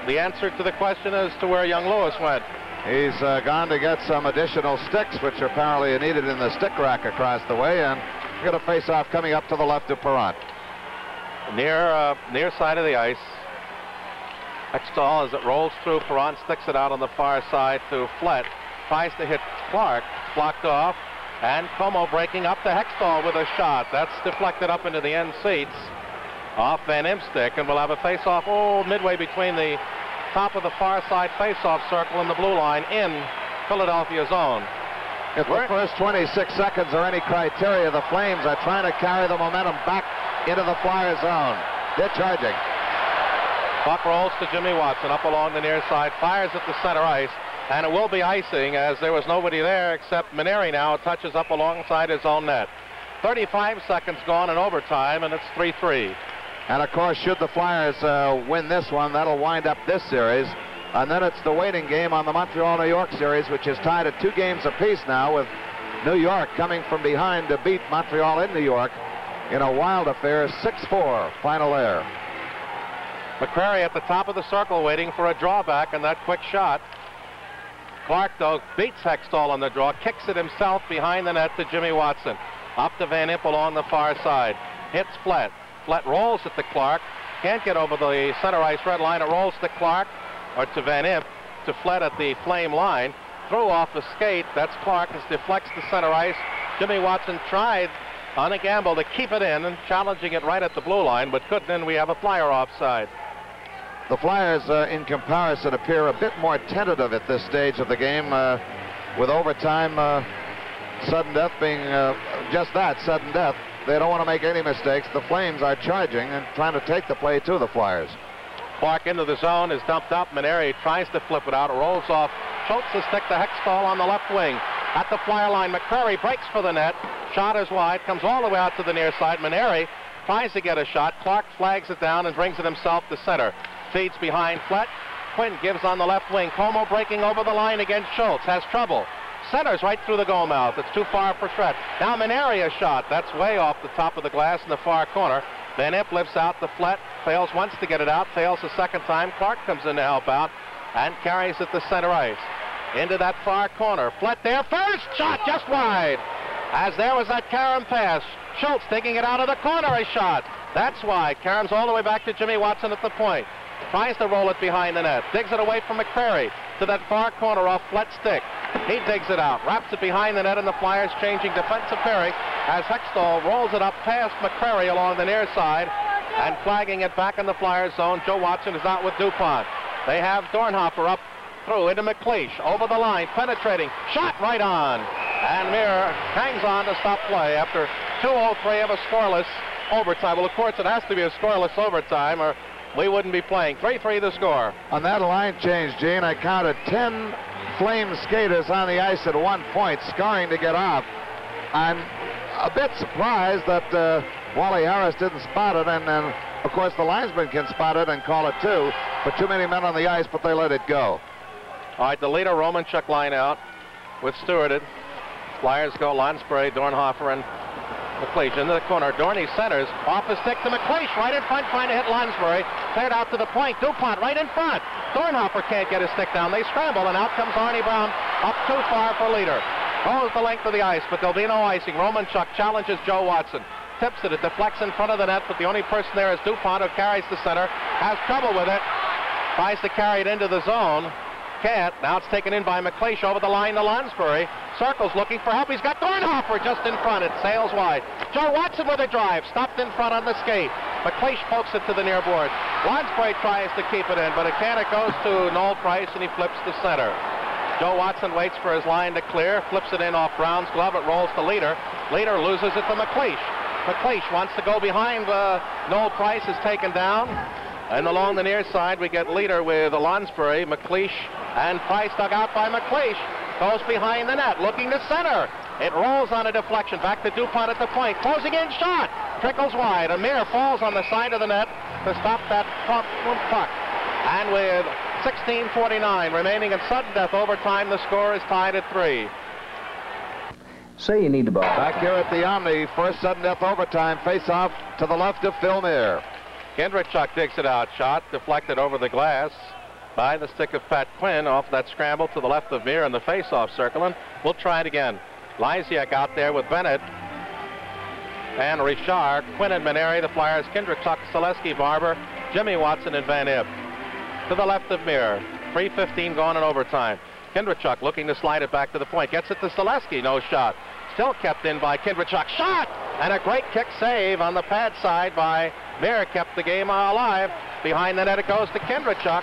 Speaker 3: the answer to the question as to where young Lewis went.
Speaker 4: He's gone to get some additional sticks, which apparently are needed in the stick rack across the way, and got a face-off coming up to the left of Perrant.
Speaker 3: Near side of the ice. Hextall, as it rolls through, Perrant sticks it out on the far side to Flett. Tries to hit Clark, blocked off, and Como breaking up to Hextall with a shot. That's deflected up into the end seats off Van Impe's stick, and we'll have a face-off midway between the top of the far side face-off circle and the blue line in Philadelphia zone.
Speaker 4: If the first 26 seconds are any criteria, the Flames are trying to carry the momentum back into the Flyers zone. They're charging.
Speaker 3: Puck rolls to Jimmy Watson up along the near side, fires at the center ice, and it will be icing as there was nobody there except Maneri now touches up alongside his own net. 35 seconds gone in overtime, and it's 3-3.
Speaker 4: And of course, should the Flyers win this one, that'll wind up this series. And then it's the waiting game on the Montreal-New York series, which is tied at 2 games apiece now, with New York coming from behind to beat Montreal in New York in a wild affair, 6-4 final there.
Speaker 3: McCrary at the top of the circle waiting for a drawback and that quick shot. Clark, though, beats Hextall on the draw, kicks it himself behind the net to Jimmy Watson. Up to Van Impe along the far side. Hits Flett. Flett rolls it to Clark. Can't get over the center ice red line. It rolls to Clark, or to Van Impe, to Flett at the Flame line. Through off the skate. That's Clark as deflects the center ice. Jimmy Watson tried on a gamble to keep it in and challenging it right at the blue line, but couldn't, and we have a Flyer offside.
Speaker 4: The Flyers, in comparison, appear a bit more tentative at this stage of the game, with overtime, sudden death being just that, sudden death. They don't want to make any mistakes. The Flames are charging and trying to take the play to the Flyers.
Speaker 3: Clark into the zone is dumped up. Maneri tries to flip it out. It rolls off Schultz's stick to Hextall on the left wing. At the Flyer line, McCrary breaks for the net. Shot is wide, comes all the way out to the near side. Maneri tries to get a shot. Clark flags it down and brings it himself to center. Feeds behind Flett. Quinn gives on the left wing. Como breaking over the line against Schultz. Has trouble. Centers right through the goal mouth. It's too far for Stretch. Now Maneri a shot. That's way off the top of the glass in the far corner. Van Impe lifts out the Flett. Fails once to get it out. Fails a second time. Clark comes in to help out and carries it to center ice. Into that far corner. Flett there first. Shot just wide. As there was that Karam pass. Schultz taking it out of the corner. A shot. That's wide. Karam's all the way back to Jimmy Watson at the point. Tries to roll it behind the net. Digs it away from McCrary to that far corner off Flett's stick. He digs it out. Wraps it behind the net, and the Flyers changing defensive pairing as Hextall rolls it up past McCrary along the near side and flagging it back in the Flyers zone. Joe Watson is out with DuPont. They have Dornhofer up through into McLeish. Over the line, penetrating. Shot right on. And Muir hangs on to stop play after 2:03 of a scoreless overtime. Well, of course, it has to be a scoreless overtime, or we wouldn't be playing. 3-3 the score.
Speaker 4: On that line change, Gene, I counted 10 Flame skaters on the ice at one point, scoring to get off. I'm a bit surprised that Wally Harris didn't spot it, and of course the linesman can spot it and call it too, but too many men on the ice, but they let it go.
Speaker 3: All right, the leader, Romanchuk, line out with Stewarted. Flyers go Lansbury, Dornhofer, and McLeish into the corner. Dorney centers off the stick to McLeish, right in front, trying to hit Lansbury. Cleared out to the point. DuPont right in front. Dornhofer can't get his stick down. They scramble, and out comes Arnie Brown up too far for leader. Goes the length of the ice, but there'll be no icing. Romanchuk challenges Joe Watson. Tips it. It deflects in front of the net, but the only person there is DuPont, who carries the center. Has trouble with it. Tries to carry it into the zone. Can't. Now it's taken in by McLeish over the line to Lansbury. Circles looking for help. He's got Dornhofer just in front. It sails wide. Joe Watson with a drive. Stopped in front on the skate. McLeish pokes it to the near board. Lansbury tries to keep it in, but again it goes to Noel Price, and he flips to center. Joe Watson waits for his line to clear. Flips it in off Brown's glove. It rolls to Leader. Leader loses it to McLeish. McLeish wants to go behind. Noel Price is taken down. And along the near side, we get Leader with Lansbury, McLeish, and Price dug out by McLeish. Goes behind the net, looking to center. It rolls on a deflection, back to DuPont at the point. Closing in shot. Trickles wide. Amir falls on the side of the net to stop that puck. And with 16:49 remaining in sudden death overtime, the score is tied at 3.
Speaker 8: Say you need the ball.
Speaker 4: Back here at the Omni, first sudden death overtime, face-off to the left of Phil Muir.
Speaker 3: Kendrickchuk digs it out. Shot deflected over the glass. by the stick of Pat Quinn off that scramble to the left of Mir in the face-off circle, and we'll try it again. Lysiak out there with Bennett and Richard, Quinn and Maneri, the Flyers, Kindrichuk, Selesky, Barber, Jimmy Watson, and Van Imp. To the left of Mir, 3:15 gone in overtime. Kindrichuk looking to slide it back to the point, gets it to Selesky, no shot. Still kept in by Kindrichuk, shot! And a great kick save on the pad side by Mir, kept the game alive. Behind the net it goes to Kindrichuk.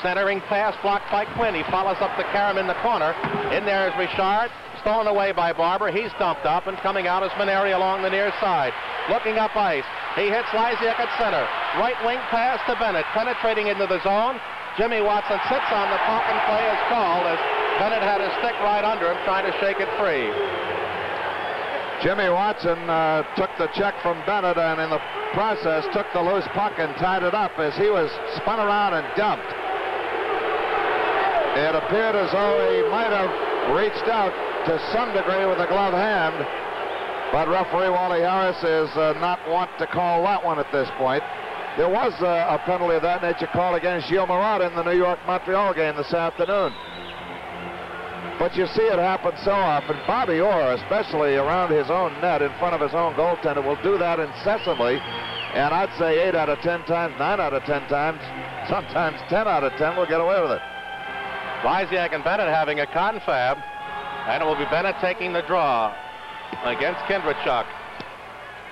Speaker 3: Centering pass blocked by Quinn. He follows up the Karam in the corner. In there is Richard. Stolen away by Barber. He's dumped up, and coming out is Maneri along the near side. Looking up ice. He hits Lysiak at center. Right wing pass to Bennett. Penetrating into the zone. Jimmy Watson sits on the puck, and play is called as Bennett had his stick right under him trying to shake it free.
Speaker 4: Jimmy Watson took the check from Bennett, and in the process took the loose puck and tied it up as he was spun around and dumped. It appeared as though he might have reached out to some degree with a glove hand, but referee Wally Harris is not want to call that one at this point. There was a penalty of that nature called against Gilles Marat in the New York-Montreal game this afternoon. But you see it happen so often. Bobby Orr, especially around his own net in front of his own goaltender, will do that incessantly. And I'd say 8 out of 10 times, 9 out of 10 times, sometimes 10 out of 10 will get away with it.
Speaker 3: Lysiak and Bennett having a confab, and it will be Bennett taking the draw against Kindrichuk.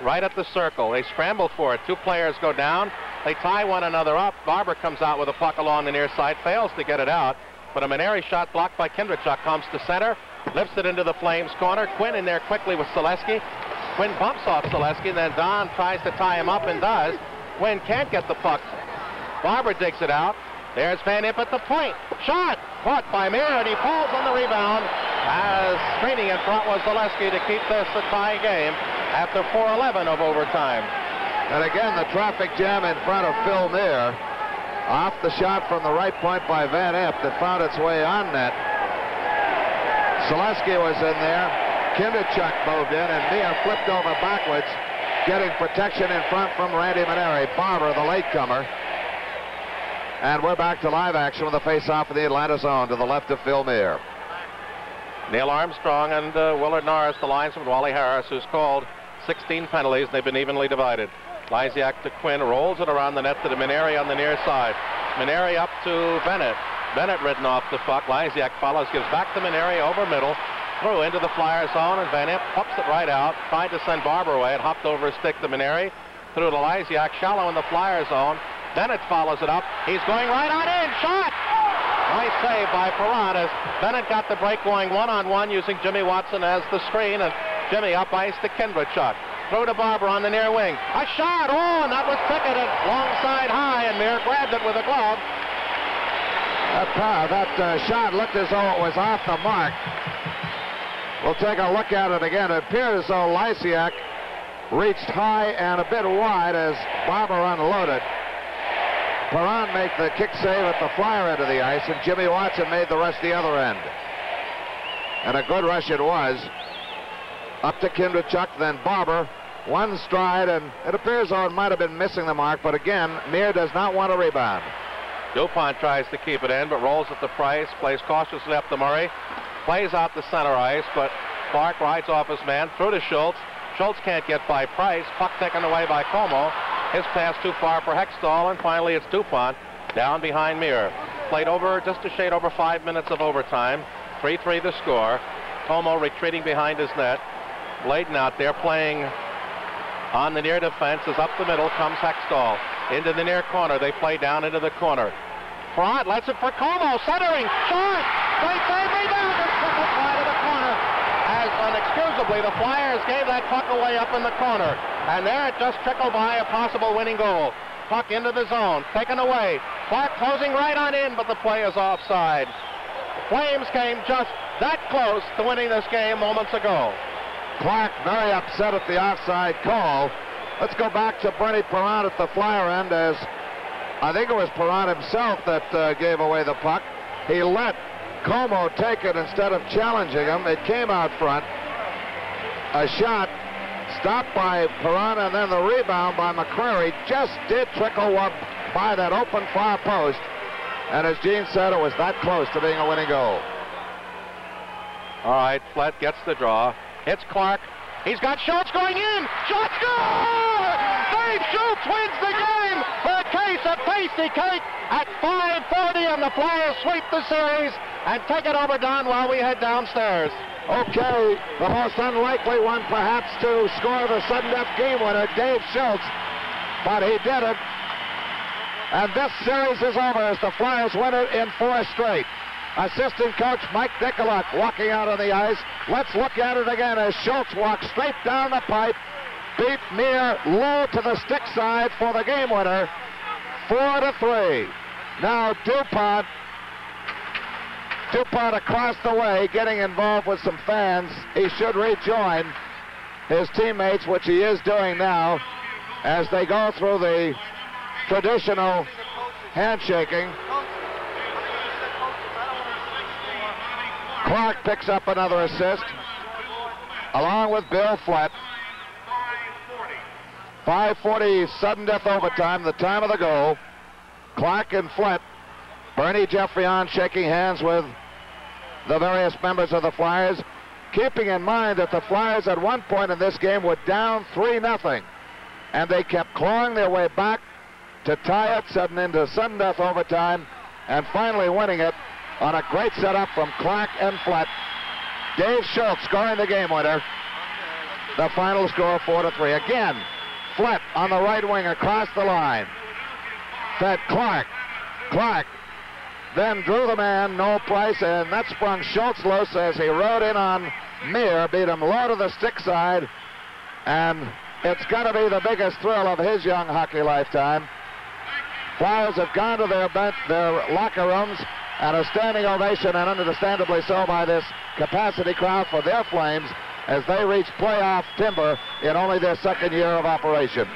Speaker 3: Right at the circle. They scramble for it. Two players go down. They tie one another up. Barber comes out with a puck along the near side, fails to get it out. But a Maneri shot blocked by Kindrichuk comes to center, lifts it into the Flames corner. Quinn in there quickly with Selesky. Quinn bumps off Selesky, then Don tries to tie him up and does. Quinn can't get the puck. Barber digs it out. There's Van Imp at the point. Shot! Caught by Mir, and he falls on the rebound as screening in front was Selesky to keep this a tie game after 4:11 of overtime.
Speaker 4: And again, the traffic jam in front of Phil Mir. Off the shot from the right point by Van Imp that found its way on net. Selesky was in there. Kindrichuk moved in, and Mir flipped over backwards, getting protection in front from Randy Maneri. Barber, the latecomer. And we're back to live action with a face-off in the Atlanta zone to the left of Phil Mir.
Speaker 3: Neil Armstrong and Willard Norris, the linesman, Wally Harris, who's called 16 penalties. They've been evenly divided. Lysiak to Quinn, rolls it around the net to the Maneri on the near side. Maneri up to Bennett. Bennett ridden off the puck. Lysiak follows, gives back to Maneri over middle, through into the Flyer zone, and Van Imp pops it right out. Tried to send Barber away. It hopped over a stick to Maneri, through to Lysiak, shallow in the Flyer zone. Bennett follows it up. He's going right on in. Shot! Nice save by Perron as Bennett got the break going one-on-one using Jimmy Watson as the screen, and Jimmy up ice to Kindrichuk. Throw to Barber on the near wing. A shot! Oh, and that was ticketed long side high, and Mir grabbed it with a glove.
Speaker 4: That shot looked as though it was off the mark. We'll take a look at it again. It appeared as though Lysiak reached high and a bit wide as Barber unloaded. Perron made the kick save at the Flyer end of the ice, and Jimmy Watson made the rest the other end. And a good rush it was. Up to Kindrichuk, then Barber. One stride, and it appears though it might have been missing the mark, but again, Mir does not want to rebound.
Speaker 3: Dupont tries to keep it in, but rolls at the Price, plays cautiously up to Murray, plays out the center ice, but Clark rides off his man, through to Schultz. Schultz can't get by Price, puck taken away by Como. His pass too far for Hextall, and finally it's Dupont down behind Mir. Played over just a shade over 5 minutes of overtime. 3-3 the score. Como retreating behind his net. Bladen out there playing on the near defense. As up the middle comes Hextall. Into the near corner. They play down into the corner. Front lets it for Como. Centering. Shot. Great save. Rebound. It's trickled wide of the corner. As unexcusably, the Flyers gave that puck away up in the corner. And there it just trickled by a possible winning goal. Puck into the zone. Taken away. Clark closing right on in, but the play is offside. Flames came just that close to winning this game moments ago.
Speaker 4: Clark very upset at the offside call. Let's go back to Bernie Perron at the Flyer end, as I think it was Perron himself that gave away the puck. He let Como take it instead of challenging him. It came out front. A shot stopped by Perron, and then the rebound by McCrary just did trickle up by that open far post. And as Gene said, it was that close to being a winning goal.
Speaker 3: All right, Flett gets the draw. It's Clark. He's got Schultz going in. Schultz score! Dave Schultz wins the game. The case of pasty cake at 5:40, and the Flyers sweep the series and take it over, Don, while we head downstairs.
Speaker 4: Okay, the most unlikely one perhaps to score the sudden death game winner, Dave Schultz, but he did it. And this series is over as the Flyers win it in 4 straight. Assistant coach Mike Nicolak walking out on the ice. Let's look at it again as Schultz walks straight down the pipe, beat Meir low to the stick side for the game winner, 4-3. Now DuPont across the way getting involved with some fans. He should rejoin his teammates, which he is doing now, as they go through the traditional handshaking. Clark picks up another assist, along with Bill Flett. 5:40 sudden death overtime, the time of the goal. Clark and Flett, Bernie Geoffrion shaking hands with the various members of the Flyers, keeping in mind that the Flyers at one point in this game were down 3-0, and they kept clawing their way back to tie it, sudden into sudden death overtime, and finally winning it on a great setup from Clark and Flett. Dave Schultz scoring the game winner. The final score 4-3. Again, Flett on the right wing across the line. Fed Clark. Clark then drew the man, no price, and that sprung Schultz loose as he rode in on Meir, beat him low to the stick side, and it's got to be the biggest thrill of his young hockey lifetime. Flyers have gone to their locker rooms, and a standing ovation, and understandably so by this capacity crowd for their Flames as they reach playoff timber in only their second year of operation.